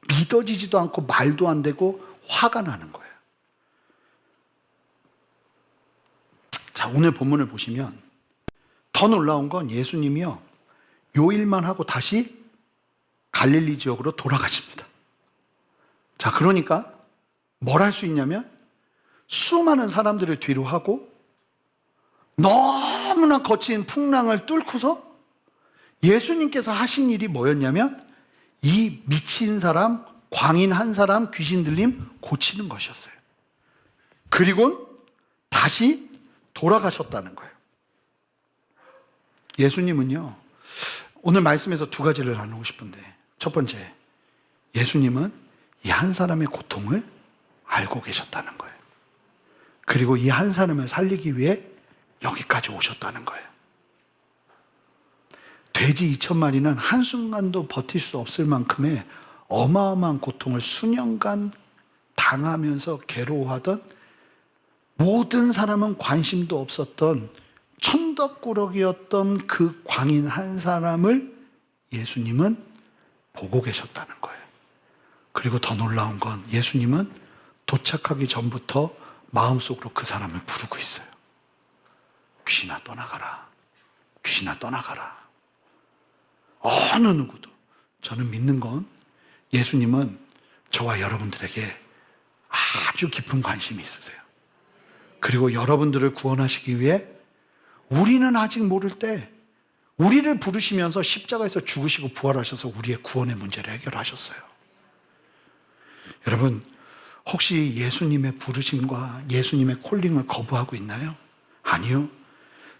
믿어지지도 않고 말도 안 되고 화가 나는 거예요. 자, 오늘 본문을 보시면 더 놀라운 건 예수님이요, 요 일만 하고 다시 갈릴리 지역으로 돌아가십니다. 자, 그러니까 뭘 할 수 있냐면 수많은 사람들을 뒤로 하고 너무나 거친 풍랑을 뚫고서 예수님께서 하신 일이 뭐였냐면 이 미친 사람, 광인 한 사람 귀신 들림 고치는 것이었어요. 그리고 다시 돌아가셨다는 거예요. 예수님은요, 오늘 말씀에서 두 가지를 나누고 싶은데, 첫 번째, 예수님은 이 한 사람의 고통을 알고 계셨다는 거예요. 그리고 이 한 사람을 살리기 위해 여기까지 오셨다는 거예요. 돼지 2,000마리는 한순간도 버틸 수 없을 만큼의 어마어마한 고통을 수년간 당하면서 괴로워하던, 모든 사람은 관심도 없었던 천덕꾸러기였던 그 광인 한 사람을 예수님은 보고 계셨다는 거예요. 그리고 더 놀라운 건 예수님은 도착하기 전부터 마음속으로 그 사람을 부르고 있어요. 귀신아 떠나가라. 귀신아 떠나가라. 어느 누구도. 저는 믿는 건 예수님은 저와 여러분들에게 아주 깊은 관심이 있으세요. 그리고 여러분들을 구원하시기 위해 우리는 아직 모를 때 우리를 부르시면서 십자가에서 죽으시고 부활하셔서 우리의 구원의 문제를 해결하셨어요. 여러분, 혹시 예수님의 부르심과 예수님의 콜링을 거부하고 있나요? 아니요.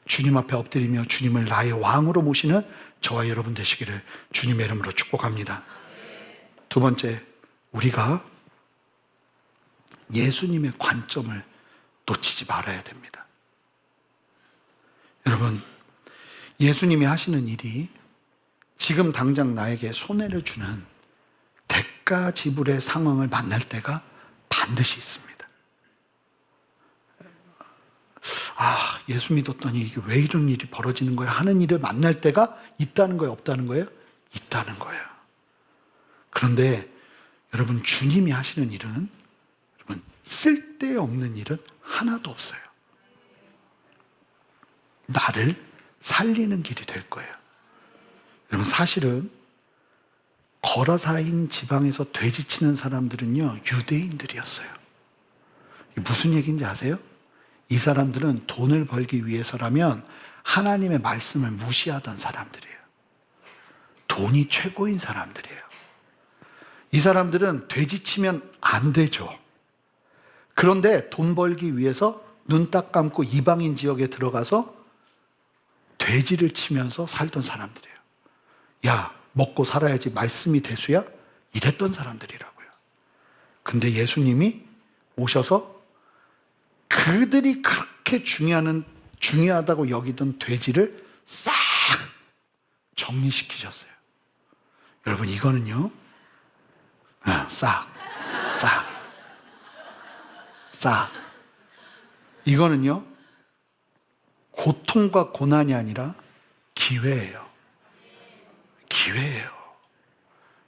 주님 앞에 엎드리며 주님을 나의 왕으로 모시는 저와 여러분 되시기를 주님의 이름으로 축복합니다. 두 번째, 우리가 예수님의 관점을 놓치지 말아야 됩니다. 여러분, 예수님이 하시는 일이 지금 당장 나에게 손해를 주는 대가 지불의 상황을 만날 때가 반드시 있습니다. 예수 믿었더니 이게 왜 이런 일이 벌어지는 거야 하는 일을 만날 때가 있다는 거예요? 없다는 거예요? 있다는 거예요. 그런데 여러분, 주님이 하시는 일은, 여러분, 쓸데없는 일은 하나도 없어요. 나를 살리는 길이 될 거예요. 여러분, 사실은 거라사인 지방에서 돼지치는 사람들은요, 유대인들이었어요. 무슨 얘기인지 아세요? 이 사람들은 돈을 벌기 위해서라면 하나님의 말씀을 무시하던 사람들이에요. 돈이 최고인 사람들이에요. 이 사람들은 돼지치면 안 되죠. 그런데 돈 벌기 위해서 눈 딱 감고 이방인 지역에 들어가서 돼지를 치면서 살던 사람들이에요. 야, 먹고 살아야지, 말씀이 대수야? 이랬던 사람들이라고요. 근데 예수님이 오셔서 그들이 그렇게 중요하다고 여기던 돼지를 싹 정리시키셨어요. 여러분, 이거는요, 싹. 이거는요, 고통과 고난이 아니라 기회예요. 기회예요.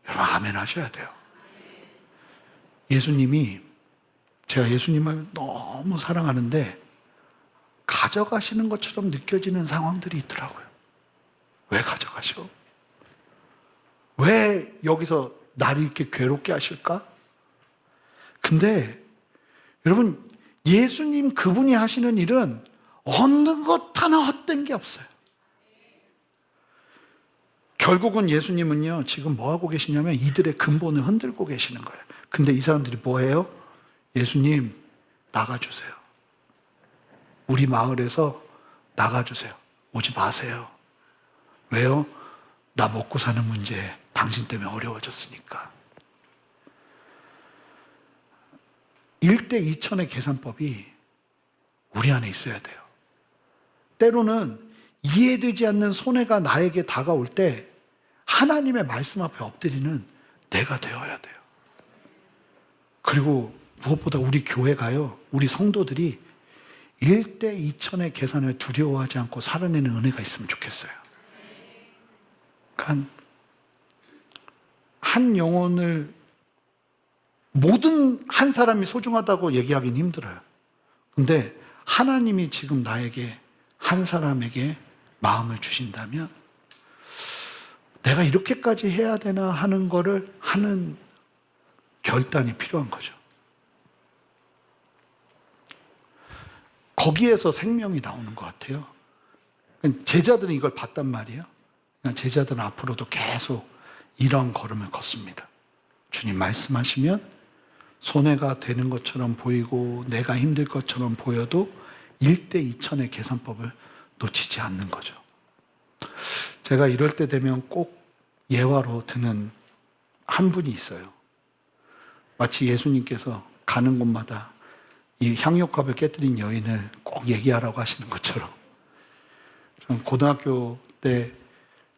여러분, 아멘 하셔야 돼요. 제가 예수님을 너무 사랑하는데 가져가시는 것처럼 느껴지는 상황들이 있더라고요. 왜 가져가셔? 왜 여기서 나를 이렇게 괴롭게 하실까? 근데 여러분, 예수님 그분이 하시는 일은 어느 것 하나 헛된 게 없어요. 결국은 예수님은요, 지금 뭐 하고 계시냐면 이들의 근본을 흔들고 계시는 거예요. 근데 이 사람들이 뭐 해요? 예수님, 나가주세요. 우리 마을에서 나가주세요. 오지 마세요. 왜요? 나 먹고 사는 문제, 당신 때문에 어려워졌으니까. 1대 2천의 계산법이 우리 안에 있어야 돼요. 때로는 이해되지 않는 손해가 나에게 다가올 때 하나님의 말씀 앞에 엎드리는 내가 되어야 돼요. 그리고 무엇보다 우리 교회가요, 우리 성도들이 1대 2천의 계산을 두려워하지 않고 살아내는 은혜가 있으면 좋겠어요. 그러니까 한 영혼을, 모든 한 사람이 소중하다고 얘기하기는 힘들어요. 근데 하나님이 지금 나에게, 한 사람에게 마음을 주신다면 내가 이렇게까지 해야 되나 하는 거를 하는 결단이 필요한 거죠. 거기에서 생명이 나오는 것 같아요. 제자들은 이걸 봤단 말이에요. 제자들은 앞으로도 계속 이런 걸음을 걷습니다. 주님 말씀하시면 손해가 되는 것처럼 보이고 내가 힘들 것처럼 보여도 1대 2천의 계산법을 놓치지 않는 거죠. 제가 이럴 때 되면 꼭 예화로 드는 한 분이 있어요. 마치 예수님께서 가는 곳마다 이 향유컵을 깨뜨린 여인을 꼭 얘기하라고 하시는 것처럼, 저는 고등학교 때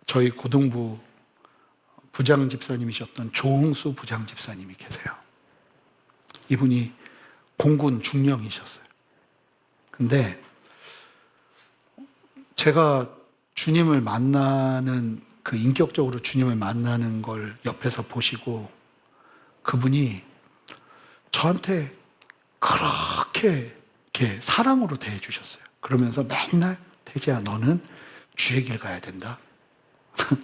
저희 고등부 부장 집사님이셨던 조흥수 부장 집사님이 계세요. 이분이 공군 중령이셨어요. 근데 제가 주님을 만나는, 그 인격적으로 주님을 만나는 걸 옆에서 보시고 그분이 저한테 그렇게 이렇게 사랑으로 대해주셨어요. 그러면서 맨날 태재야, 너는 주의 길 가야 된다.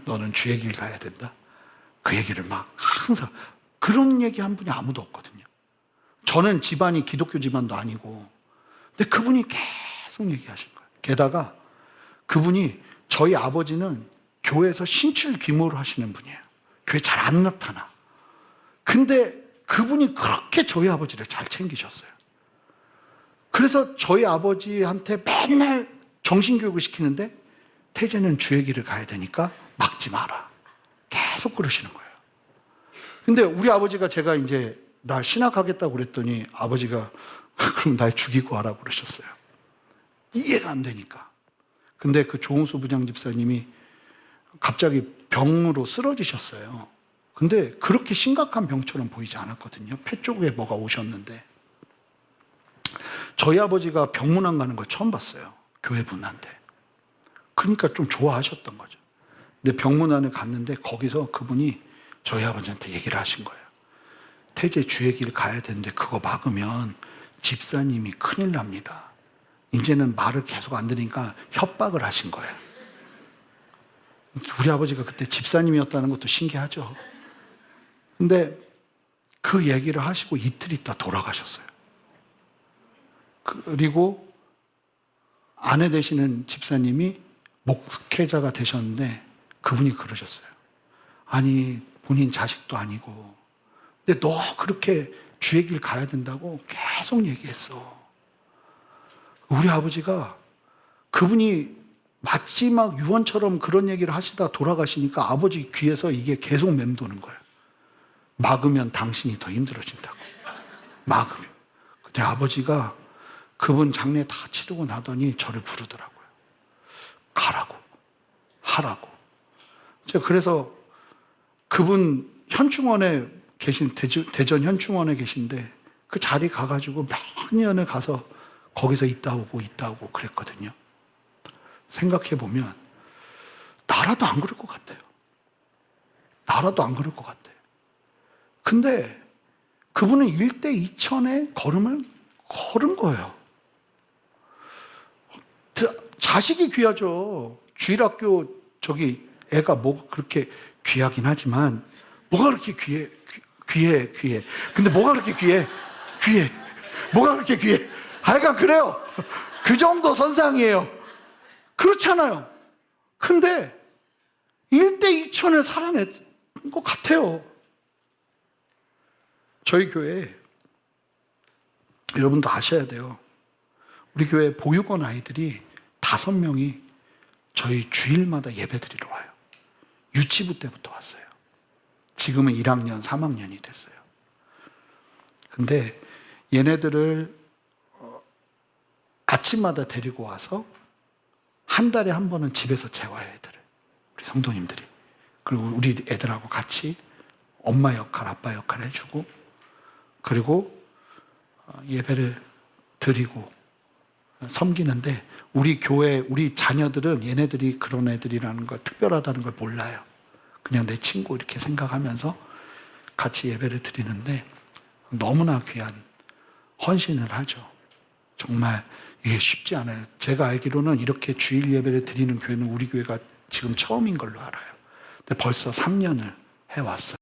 너는 주의 길 가야 된다. 그 얘기를 막 항상, 그런 얘기 한 분이 아무도 없거든요. 저는 집안이 기독교 집안도 아니고, 근데 그분이 계속 얘기하신 거예요. 게다가 그분이, 저희 아버지는 교회에서 신출 귀모를 하시는 분이에요. 교회 잘 안 나타나. 근데 그분이 그렇게 저희 아버지를 잘 챙기셨어요. 그래서 저희 아버지한테 맨날 정신교육을 시키는데, 태재는 주의 길을 가야 되니까 막지 마라. 계속 그러시는 거예요. 근데 우리 아버지가, 제가 이제 나 신학하겠다고 그랬더니 아버지가 그럼 날 죽이고 하라고 그러셨어요. 이해가 안 되니까. 근데 그 조홍수 부장 집사님이 갑자기 병으로 쓰러지셨어요. 근데 그렇게 심각한 병처럼 보이지 않았거든요. 폐 쪽에 뭐가 오셨는데. 저희 아버지가 병문안 가는 걸 처음 봤어요. 교회 분한테. 그러니까 좀 좋아하셨던 거죠. 근데 병문안에 갔는데 거기서 그분이 저희 아버지한테 얘기를 하신 거예요. 태재 주의 길 가야 되는데 그거 막으면 집사님이 큰일 납니다. 이제는 말을 계속 안 들으니까 협박을 하신 거예요. 우리 아버지가 그때 집사님이었다는 것도 신기하죠. 근데 그 얘기를 하시고 이틀 있다 돌아가셨어요. 그리고 아내 되시는 집사님이 목회자가 되셨는데 그분이 그러셨어요. 아니, 본인 자식도 아니고 근데 너 그렇게 주의 길 가야 된다고 계속 얘기했어. 우리 아버지가 그분이 마지막 유언처럼 그런 얘기를 하시다 돌아가시니까 아버지 귀에서 이게 계속 맴도는 거예요. 막으면 당신이 더 힘들어진다고. 막으면. 근데 아버지가 그분 장례 다 치르고 나더니 저를 부르더라고요. 가라고. 하라고. 제가 그래서 그분 현충원에 계신, 대전 현충원에 계신데 그 자리 가가지고 매년을 가서 거기서 있다 오고 그랬거든요. 생각해보면 나라도 안 그럴 것 같아요. 나라도 안 그럴 것 같아요. 근데 그분은 1대 2000의 걸음을 걸은 거예요. 자식이 귀하죠. 주일학교 저기 애가 뭐 그렇게 귀하긴 하지만 뭐가 그렇게 귀해. 근데 뭐가 그렇게 귀해? 뭐가 그렇게 귀해? 하여간 그래요. 그 정도 선상이에요. 그렇잖아요. 근데 1대 2000을 살아낸 것 같아요. 저희 교회에 여러분도 아셔야 돼요. 우리 교회 보육원 아이들이 5명이 저희 주일마다 예배 드리러 와요. 유치부 때부터 왔어요. 지금은 1학년, 3학년이 됐어요. 근데 얘네들을 아침마다 데리고 와서 한 달에 한 번은 집에서 재워요, 애들을. 우리 성도님들이. 그리고 우리 애들하고 같이 엄마 역할, 아빠 역할 해주고, 그리고 예배를 드리고 섬기는데, 우리 교회, 우리 자녀들은 얘네들이 그런 애들이라는 걸, 특별하다는 걸 몰라요. 그냥 내 친구 이렇게 생각하면서 같이 예배를 드리는데 너무나 귀한 헌신을 하죠. 정말 이게 쉽지 않아요. 제가 알기로는 이렇게 주일 예배를 드리는 교회는 우리 교회가 지금 처음인 걸로 알아요. 근데 벌써 3년을 해왔어요.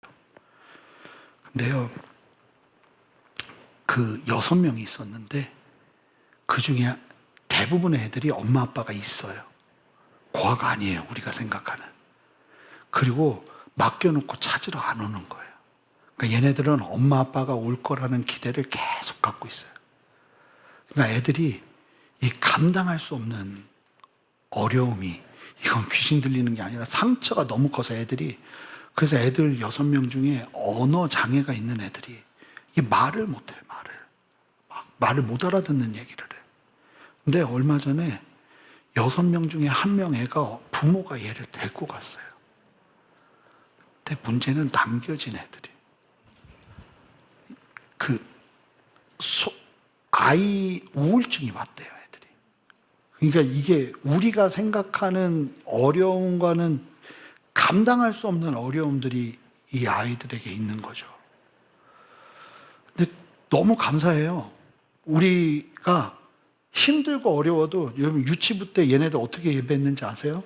근데요, 그 6명이 있었는데 그 중에 대부분의 애들이 엄마 아빠가 있어요. 고아가 아니에요, 우리가 생각하는. 그리고 맡겨놓고 찾으러 안 오는 거예요. 그러니까 얘네들은 엄마 아빠가 올 거라는 기대를 계속 갖고 있어요. 그러니까 애들이 이 감당할 수 없는 어려움이, 이건 귀신 들리는 게 아니라 상처가 너무 커서 애들이, 그래서 애들 6명 중에 언어 장애가 있는 애들이 이게 말을 못해요. 말을 못 알아듣는 얘기를 해요. 근데 얼마 전에 6명 중에 1명 애가 부모가 얘를 데리고 갔어요. 근데 문제는 남겨진 애들이. 아이 우울증이 왔대요, 애들이. 그러니까 이게 우리가 생각하는 어려움과는 감당할 수 없는 어려움들이 이 아이들에게 있는 거죠. 근데 너무 감사해요. 우리가 힘들고 어려워도, 여러분 유치부 때 얘네들 어떻게 예배했는지 아세요?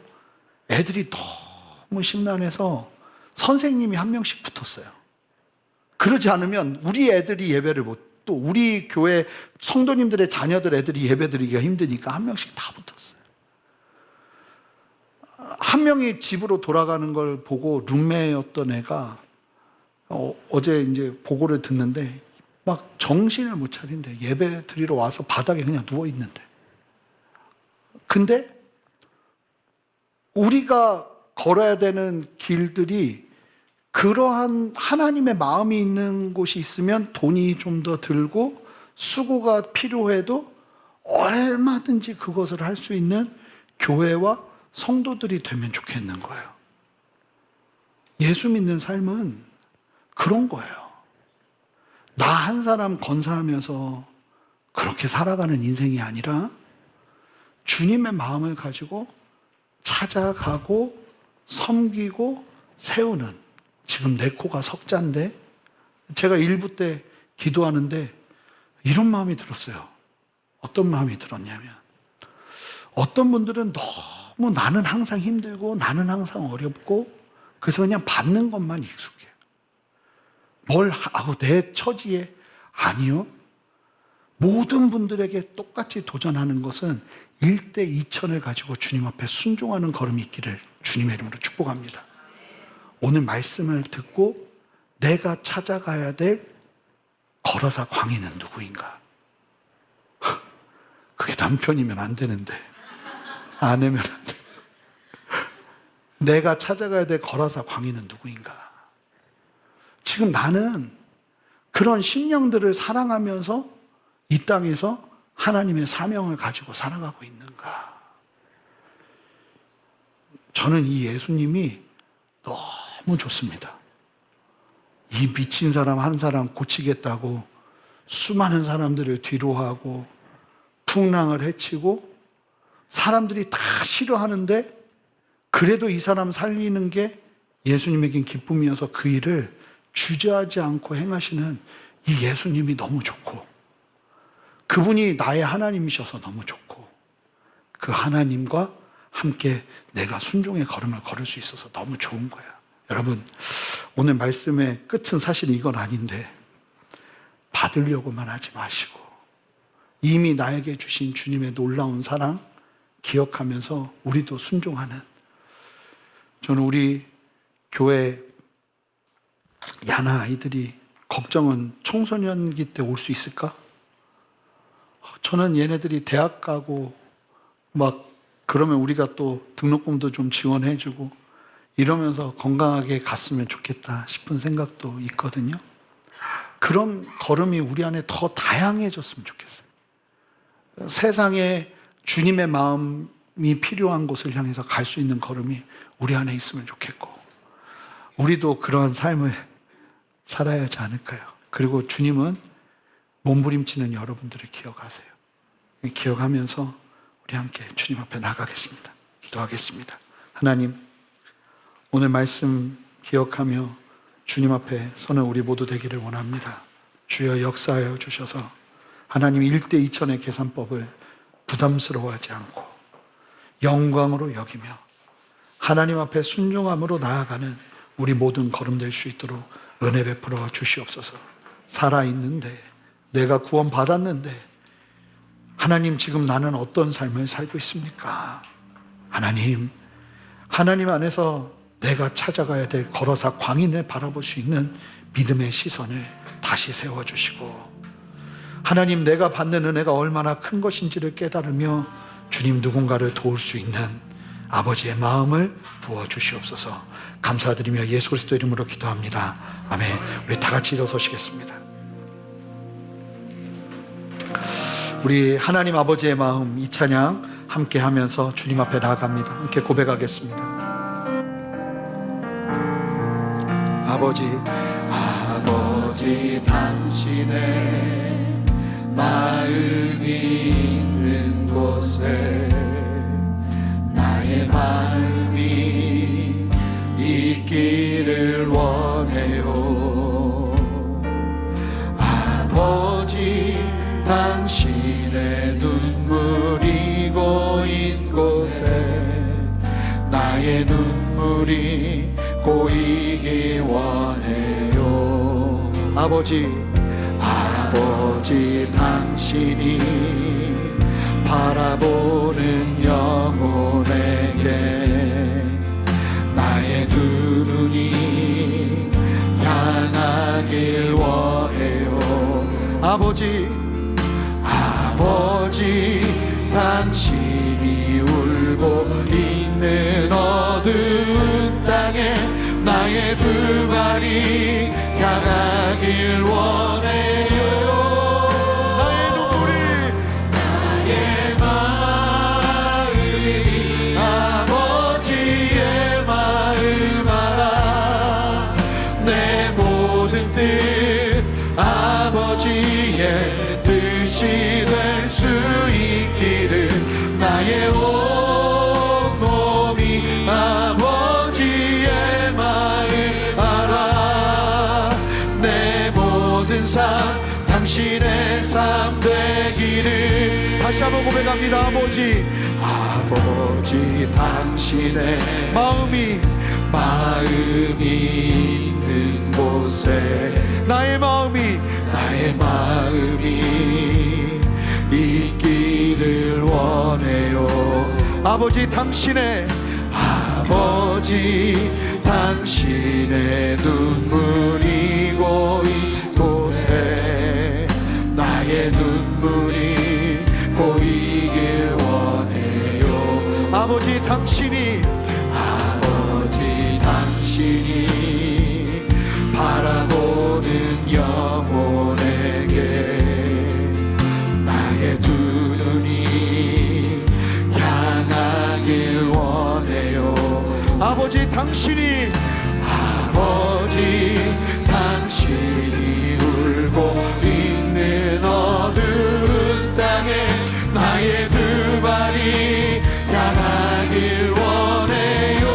애들이 너무 심란해서 선생님이 한 명씩 붙었어요. 그러지 않으면 우리 애들이 예배를 못, 또 우리 교회 성도님들의 자녀들 애들이 예배 드리기가 힘드니까 한 명씩 다 붙었어요. 한 명이 집으로 돌아가는 걸 보고 룸메였던 애가 어제 이제 보고를 듣는데 막 정신을 못 차린대. 예배 드리러 와서 바닥에 그냥 누워 있는데. 근데 우리가 걸어야 되는 길들이 그러한 하나님의 마음이 있는 곳이 있으면 돈이 좀 더 들고 수고가 필요해도 얼마든지 그것을 할 수 있는 교회와 성도들이 되면 좋겠는 거예요. 예수 믿는 삶은 그런 거예요. 나 한 사람 건사하면서 그렇게 살아가는 인생이 아니라 주님의 마음을 가지고 찾아가고 섬기고 세우는, 지금 내 코가 석자인데 제가 일부 때 기도하는데 이런 마음이 들었어요. 어떤 마음이 들었냐면, 어떤 분들은 너무 나는 항상 힘들고 나는 항상 어렵고 그래서 그냥 받는 것만 익숙해요. 내 처지에. 아니요. 모든 분들에게 똑같이 도전하는 것은 1대 2천을 가지고 주님 앞에 순종하는 걸음이 있기를 주님의 이름으로 축복합니다. 오늘 말씀을 듣고 내가 찾아가야 될 걸어사 광인은 누구인가? 그게 남편이면 안 되는데, 아내면 안 돼. 내가 찾아가야 될 걸어사 광인은 누구인가? 지금 나는 그런 심령들을 사랑하면서 이 땅에서 하나님의 사명을 가지고 살아가고 있는가? 저는 이 예수님이 너무 좋습니다. 이 미친 사람 한 사람 고치겠다고 수많은 사람들을 뒤로하고 풍랑을 헤치고 사람들이 다 싫어하는데 그래도 이 사람 살리는 게 예수님에겐 기쁨이어서 그 일을 주저하지 않고 행하시는 이 예수님이 너무 좋고, 그분이 나의 하나님이셔서 너무 좋고, 그 하나님과 함께 내가 순종의 걸음을 걸을 수 있어서 너무 좋은 거야. 여러분, 오늘 말씀의 끝은 사실 이건 아닌데 받으려고만 하지 마시고 이미 나에게 주신 주님의 놀라운 사랑 기억하면서 우리도 순종하는, 저는 우리 교회 야나 아이들이 걱정은 청소년기 때 올 수 있을까? 저는 얘네들이 대학 가고 막 그러면 우리가 또 등록금도 좀 지원해주고 이러면서 건강하게 갔으면 좋겠다 싶은 생각도 있거든요. 그런 걸음이 우리 안에 더 다양해졌으면 좋겠어요. 세상에 주님의 마음이 필요한 곳을 향해서 갈 수 있는 걸음이 우리 안에 있으면 좋겠고, 우리도 그러한 삶을 살아야 하지 않을까요? 그리고 주님은 몸부림치는 여러분들을 기억하세요. 기억하면서 우리 함께 주님 앞에 나가겠습니다. 기도하겠습니다. 하나님, 오늘 말씀 기억하며 주님 앞에 서는 우리 모두 되기를 원합니다. 주여 역사하여 주셔서 하나님 1대 2천의 계산법을 부담스러워하지 않고 영광으로 여기며 하나님 앞에 순종함으로 나아가는 우리 모든 걸음 될 수 있도록 은혜 베풀어 주시옵소서. 살아있는데, 내가 구원 받았는데 하나님 지금 나는 어떤 삶을 살고 있습니까? 하나님 안에서 내가 찾아가야 될 걸어사 광인을 바라볼 수 있는 믿음의 시선을 다시 세워주시고, 하나님 내가 받는 은혜가 얼마나 큰 것인지를 깨달으며 주님 누군가를 도울 수 있는 아버지의 마음을 부어주시옵소서. 감사드리며 예수 그리스도 이름으로 기도합니다. 아멘. 우리 다 같이 일어서시겠습니다. 우리 하나님 아버지의 마음, 이 찬양 함께 하면서 주님 앞에 나아갑니다. 함께 고백하겠습니다. 아버지 당신의 마음이 있는 곳에 나의 마음이 있기를 원해요. 아버지 당신의 눈물이 고인 곳에 나의 눈물이 고이기 원해요. 아버지 당신이 바라보는 영혼에게 나의 두 눈이 향하길 원해요. 아버지 당신이 울고 있는 어두운 땅에 나의 두 발이 향하길 원해요. 나의 마음이 아버지의 마음 알아. 내 모든 뜻 아버지의 뜻이 될 수 있기를 나의 온몸이 아버지 당신의 삶 되기를. 다시 한번 고백합니다. 아버지 당신의 마음이 있는 곳에 나의 마음이 있기를 원해요. 아버지 당신의 눈물이 고인 곳에 나의 눈물이 고이길 원해요. 아버지 당신이 바라보는 영혼에게 나의 두 눈이 향하길 원해요. 아버지 당신이 울고 있는 어두운 땅에 나의 두 발이 향하길 원해요.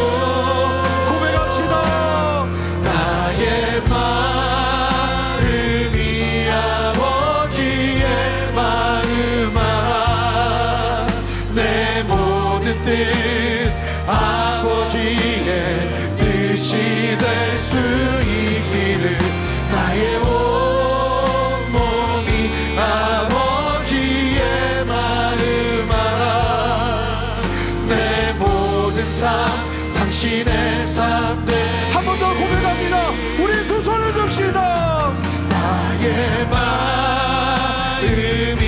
고백합시다. 나의 마음이 아버지의 마음 알아. 내 모든 뜻 아버지의 뜻이 될 수 있기를. 나의 온몸이 아버지의 마음 알아. 내 모든 삶 당신의 삶 돼. 한 번 더 고백합니다. 우리 두 손을 듭시다. 나의 마음이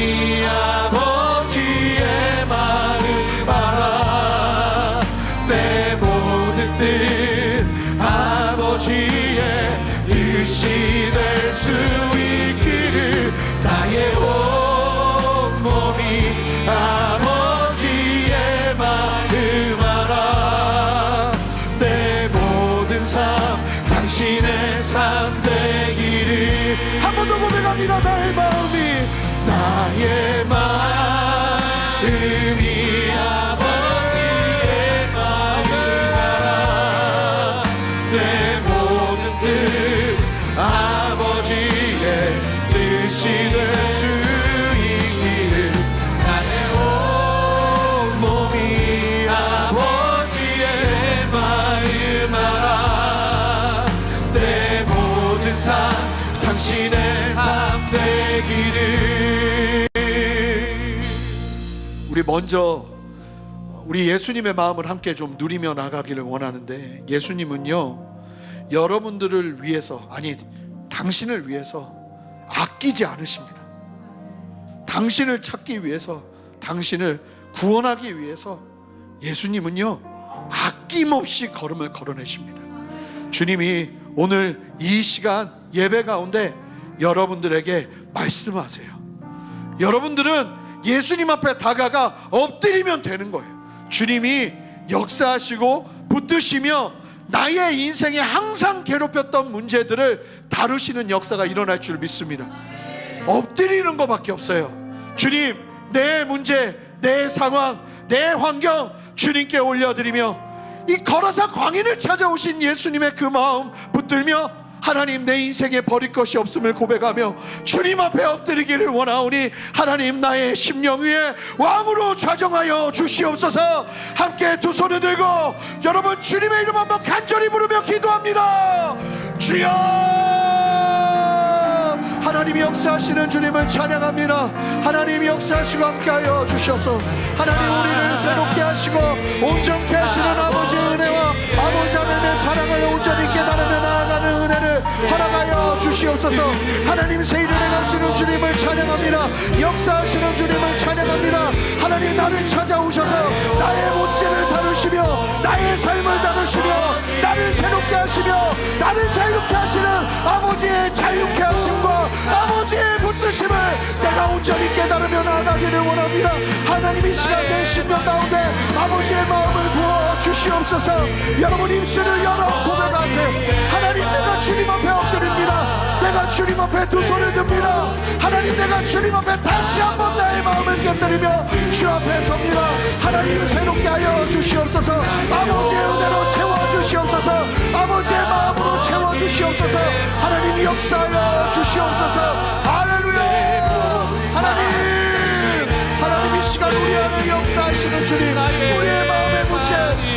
아버지의 마음 알아. 내 모든 뜻 아버지의 뜻이 될 수 있기를. 나의 온몸이 아버지의 마음 알아. 내 모든 삶 당신의 삶 되기를. 한 번 더 고백합니다. 나의 마음이 아버지의 마음 알아. 내 모든 뜻 아버지의 뜻이 될 수 있기를. 나의 온몸이 아버지의 마음 알아. 내 모든 삶 당신의 삶 되기를. 우리 먼저 우리 예수님의 마음을 함께 좀 누리며 나가기를 원하는데, 예수님은요 여러분들을 위해서, 아니 당신을 위해서 아끼지 않으십니다. 당신을 찾기 위해서, 당신을 구원하기 위해서 예수님은요 아낌없이 걸음을 걸어내십니다. 주님이 오늘 이 시간 예배 가운데 여러분들에게 말씀하세요. 여러분들은 예수님 앞에 다가가 엎드리면 되는 거예요. 주님이 역사하시고 붙드시며 나의 인생에 항상 괴롭혔던 문제들을 다루시는 역사가 일어날 줄 믿습니다. 엎드리는 것밖에 없어요. 주님, 내 문제, 내 상황, 내 환경 주님께 올려드리며, 이 걸어서 광인을 찾아오신 예수님의 그 마음 붙들며 하나님, 내 인생에 버릴 것이 없음을 고백하며 주님 앞에 엎드리기를 원하오니 하나님, 나의 심령 위에 왕으로 좌정하여 주시옵소서. 함께 두 손을 들고 여러분 주님의 이름 한번 간절히 부르며 기도합니다. 주여! 하나님이 역사하시는 주님을 찬양합니다. 하나님이 역사하시고 함께하여 주셔서 하나님, 우리를 새롭게 하시고 온전케 하시는 아버지의 은혜와 아버지 하나님의 사랑을 온전히 깨달으며 나아가는 은혜를 허락하여 주시옵소서. 하나님, 새 일을 행하시는 주님을 찬양합니다. 역사하시는 주님을 찬양합니다. 하나님, 나를 찾아오셔서 나의 문제를 다루시며 나의 삶을 다루시며 나를 새롭게 하시며 나를 자유케 하시는 아버지의 자유케 하심과 아버지의 붙드심을 내가 온전히 깨달으며 나아가기를 원합니다. 하나님, 이 시간 내 심령 가운데 아버지의 마음을 부어 주시옵소서. 여러분 입술을 열어 고백하세요. 하나님, 내가 주님 앞에 엎드립니다. 내가 주님 앞에 두 손을 듭니다. 하나님, 내가 주님 앞에 다시 한번 나의 마음을 곁들이며 주 앞에 섭니다. 하나님, 새롭게 하여 주시옵소서. 아버지의 은혜로 채워주시옵소서. 아버지의 마음으로 채워주시옵소서. 하나님, 역사하여 주시옵소서. 할렐루야. 하나님, 이 시간 우리 안에 역사하시는 주님, 우리의 마음의 문제,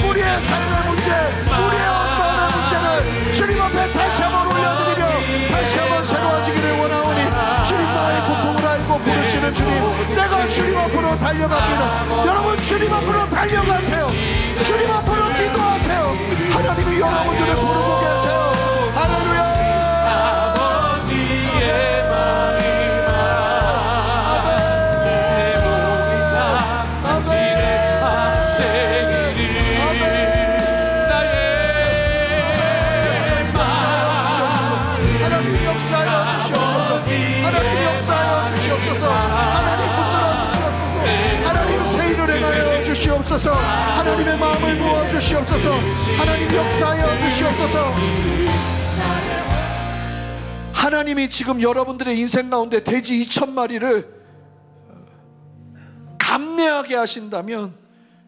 우리의 삶의 문제, 우리의 어떤 문제를 주님 앞에 다시 한번 올려드리며 다시 한번 새로워지기를 원하오니, 주님, 나의 고통을 알고 부르시는 주님, 내가 주님 앞으로 달려갑니다. 여러분, 주님 앞으로 달려가세요. 주님 앞으로 기도하세요. 하나님이 여러분들을 부르고 계세요. 할렐루야. 주시옵소서. 하나님의 마음을 부어 주시옵소서. 하나님, 역사하여 주시옵소서. 하나님이 지금 여러분들의 인생 가운데 돼지 2,000마리를 감내하게 하신다면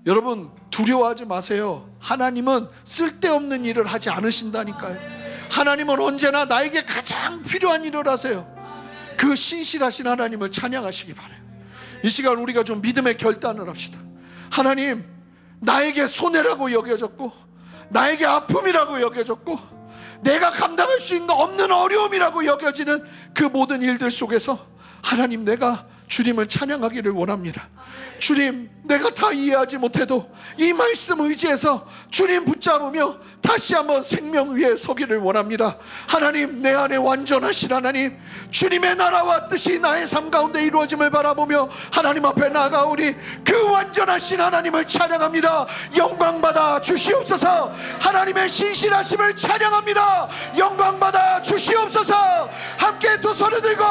여러분, 두려워하지 마세요. 하나님은 쓸데없는 일을 하지 않으신다니까요. 하나님은 언제나 나에게 가장 필요한 일을 하세요. 그 신실하신 하나님을 찬양하시기 바라요. 이 시간 우리가 좀 믿음의 결단을 합시다. 하나님, 나에게 손해라고 여겨졌고, 나에게 아픔이라고 여겨졌고, 내가 감당할 수 있는 없는 어려움이라고 여겨지는 그 모든 일들 속에서 하나님, 내가 주님을 찬양하기를 원합니다. 주님, 내가 다 이해하지 못해도 이 말씀 의지해서 주님 붙잡으며 다시 한번 생명 위에 서기를 원합니다. 하나님, 내 안에 완전하신 하나님, 주님의 나라와 뜻이 나의 삶 가운데 이루어짐을 바라보며 하나님 앞에 나아가오니 그 완전하신 하나님을 찬양합니다. 영광받아 주시옵소서. 하나님의 신실하심을 찬양합니다. 영광받아 주시옵소서. 함께 두 손을 들고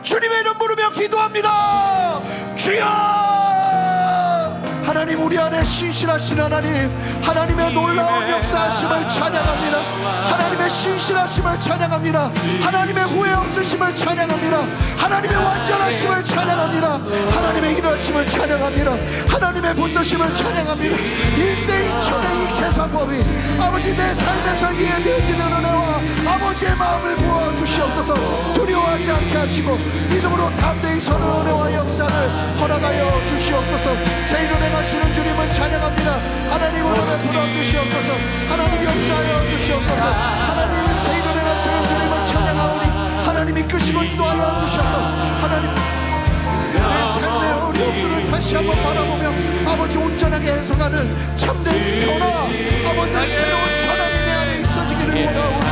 주님의 이름 부르며 기도합니다. 주여! 하나님, 우리 안에 신실하신 하나님, 하나님의 놀라운 역사하심을 찬양합니다. 하나님의 신실하심을 찬양합니다. 하나님의 후회 없으심을 찬양합니다. 하나님의 완전하심을 찬양합니다. 하나님의 일하심을 찬양합니다. 하나님의 본떠심을 찬양합니다. 1대 2천의 이 계산법이 아버지 내 삶에서 이해되어지는 은혜와 아버지의 마음을 부어주시옵소서. 두려워하지 않게 하시고 믿음으로 담대히 서는 은혜와 역사를 허락하여 주시옵소서. 새 일을 하시는 주님을 찬양합니다. 하나님, 오늘을 불어주시옵소서. 하나님, 역사하여 주시옵소서. 하나님, 새 일을 하시는 주님을 찬양하오니 하나님, 이끄시고 인도하여 주셔서 하나님, 내 삶의 어려움들을 다시 한번 바라보며 아버지 온전하게 해석하는 참된 변화, 아버지 새로운 전환이 내 안에 있어지기를 원하오니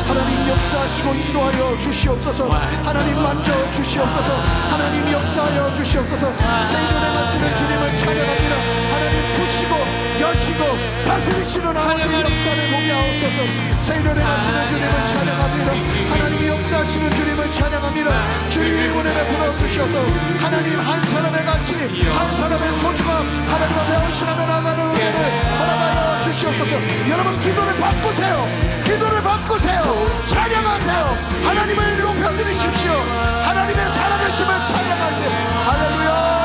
하나님, 역사하시고 인도하여 주시옵소서. 하나님, 만져 주시옵소서. 하나님, 역사하여 주시옵소서. 새 일을 행하시는 주님을 찬양합니다. 하나님, 푸시고 여시고 다스리시는 아버지의 역사를 보게 하옵소서. 새 일을 행하시는 주님을 찬양합니다. 하나님, 역사하시는 주님을 찬양합니다. 주님의 은혜를 부어주셔서 하나님, 한 사람의 가치, 한 사람의 소중함, 하나님 앞에 헌신하며 나가는 은혜를 허락하여 주시옵소서. 여러분, 기도를 바꾸세요. 기도를 바꾸세요. 찬양하세요. 하나님을 높여드리십시오. 하나님의 살아계심을 찬양하세요. 할렐루야.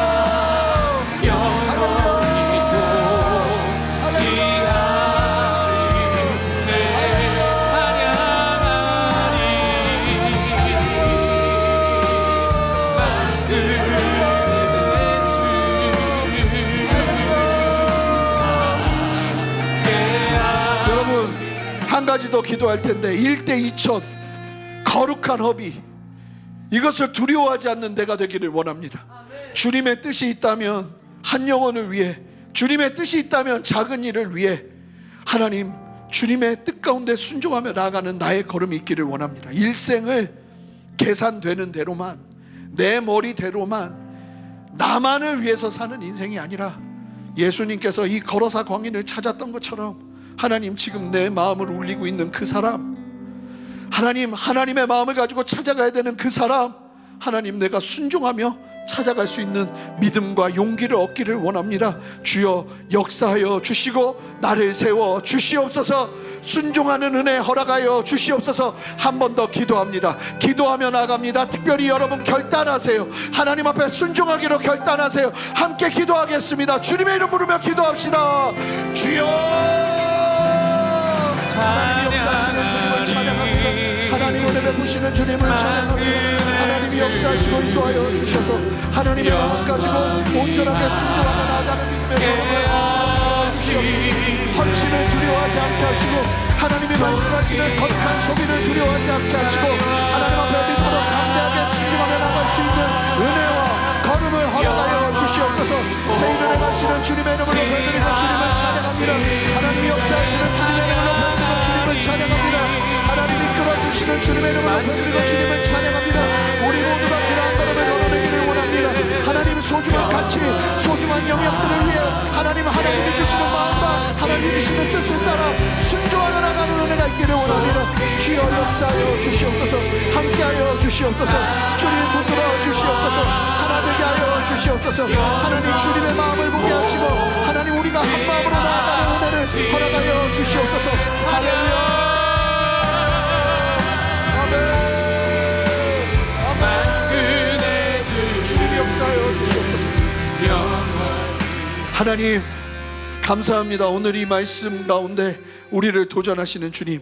한 가지 더 기도할 텐데 1대 2천 거룩한 허비, 이것을 두려워하지 않는 내가 되기를 원합니다. 주님의 뜻이 있다면 한 영혼을 위해, 주님의 뜻이 있다면 작은 일을 위해 하나님, 주님의 뜻 가운데 순종하며 나아가는 나의 걸음이 있기를 원합니다. 일생을 계산되는 대로만, 내 머리대로만, 나만을 위해서 사는 인생이 아니라 예수님께서 이 거로사 광인을 찾았던 것처럼 하나님, 지금 내 마음을 울리고 있는 그 사람, 하나님, 하나님의 마음을 가지고 찾아가야 되는 그 사람, 하나님, 내가 순종하며 찾아갈 수 있는 믿음과 용기를 얻기를 원합니다. 주여, 역사하여 주시고 나를 세워 주시옵소서. 순종하는 은혜 허락하여 주시옵소서. 한 번 더 기도합니다. 기도하며 나갑니다. 특별히 여러분 결단하세요. 하나님 앞에 순종하기로 결단하세요. 함께 기도하겠습니다. 주님의 이름 부르며 기도합시다. 주여, 하나님 역사하시는 주님을 찬양합니다. 하나님 은혜 베푸시는 주님을 찬양합니다. 하나님이 역사하시고 인도하여 주셔서 하나님의 마음 가지고 온전하게 순종하며 나아가는 믿음의 걸음을 주시옵소서. 헌신을 두려워하지 않게 하시고 하나님이 말씀하시는 거룩한 소비를 두려워하지 않게 하시고 하나님 앞에 믿음으로 담대하게 순종하며 나갈 수 있는 은혜와 걸음을 허락하여 주시옵소서. 새 일을 행하시는 주님의 이름으로 배드리고 주님을 찬양합니다. 하나님이 역사하시는 주님의 이름으로 배드리고 주님을 찬양합니다. 하나님이 끌어주시는 주님의 이름으로 배드리고 주님을 찬양합니다. 우리 모두가 그러한 걸음을 걸어내기를 원합니다. 하나님 소중한 가치, 소중한 영역들을 위해 하나님이 주시는 마음과 하나님이 주시는 뜻을 따라 순종하며 나가는 은혜가 있기를 원합니다. 주여 역사하여 주시옵소서. 함께하여 주시옵소서. 주님 붙들어 주시옵소서. 하나 되게 하여 주시옵소서. 하나님 주님의 마음을 보게 하시고 하나님 우리가 한 마음으로 나아가는 은혜를 허락하여 주시옵소서. 할렐루야. 아멘. 주님 역사하여 주시옵소서. 하나님 감사합니다. 오늘 이 말씀 가운데 우리를 도전하시는 주님,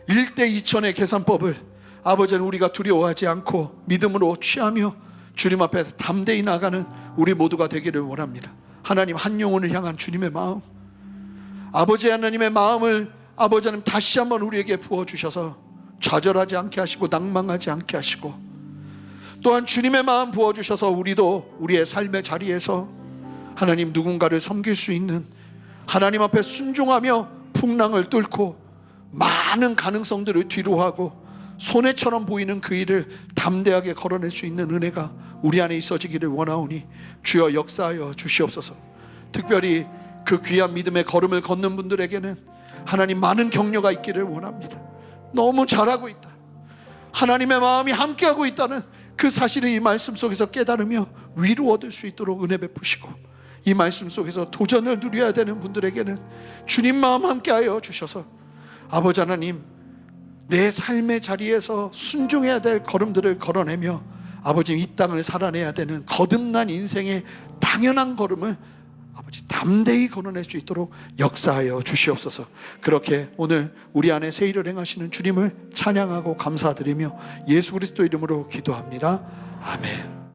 1대 2000의 계산법을 아버지는 우리가 두려워하지 않고 믿음으로 취하며 주님 앞에 담대히 나가는 우리 모두가 되기를 원합니다. 하나님 한 영혼을 향한 주님의 마음, 아버지 하나님의 마음을 아버지 하나님 다시 한번 우리에게 부어주셔서 좌절하지 않게 하시고 낭망하지 않게 하시고 또한 주님의 마음 부어주셔서 우리도 우리의 삶의 자리에서 하나님 누군가를 섬길 수 있는 하나님 앞에 순종하며 풍랑을 뚫고 많은 가능성들을 뒤로하고 손해처럼 보이는 그 일을 담대하게 걸어낼 수 있는 은혜가 우리 안에 있어지기를 원하오니 주여 역사하여 주시옵소서. 특별히 그 귀한 믿음의 걸음을 걷는 분들에게는 하나님 많은 격려가 있기를 원합니다. 너무 잘하고 있다, 하나님의 마음이 함께하고 있다는 그 사실을 이 말씀 속에서 깨달으며 위로 얻을 수 있도록 은혜 베푸시고, 이 말씀 속에서 도전을 누려야 되는 분들에게는 주님 마음 함께하여 주셔서 아버지 하나님 내 삶의 자리에서 순종해야 될 걸음들을 걸어내며 아버지 이 땅을 살아내야 되는 거듭난 인생의 당연한 걸음을 아버지 담대히 걸어낼 수 있도록 역사하여 주시옵소서. 그렇게 오늘 우리 안에 새 일을 행하시는 주님을 찬양하고 감사드리며 예수 그리스도 이름으로 기도합니다. 아멘.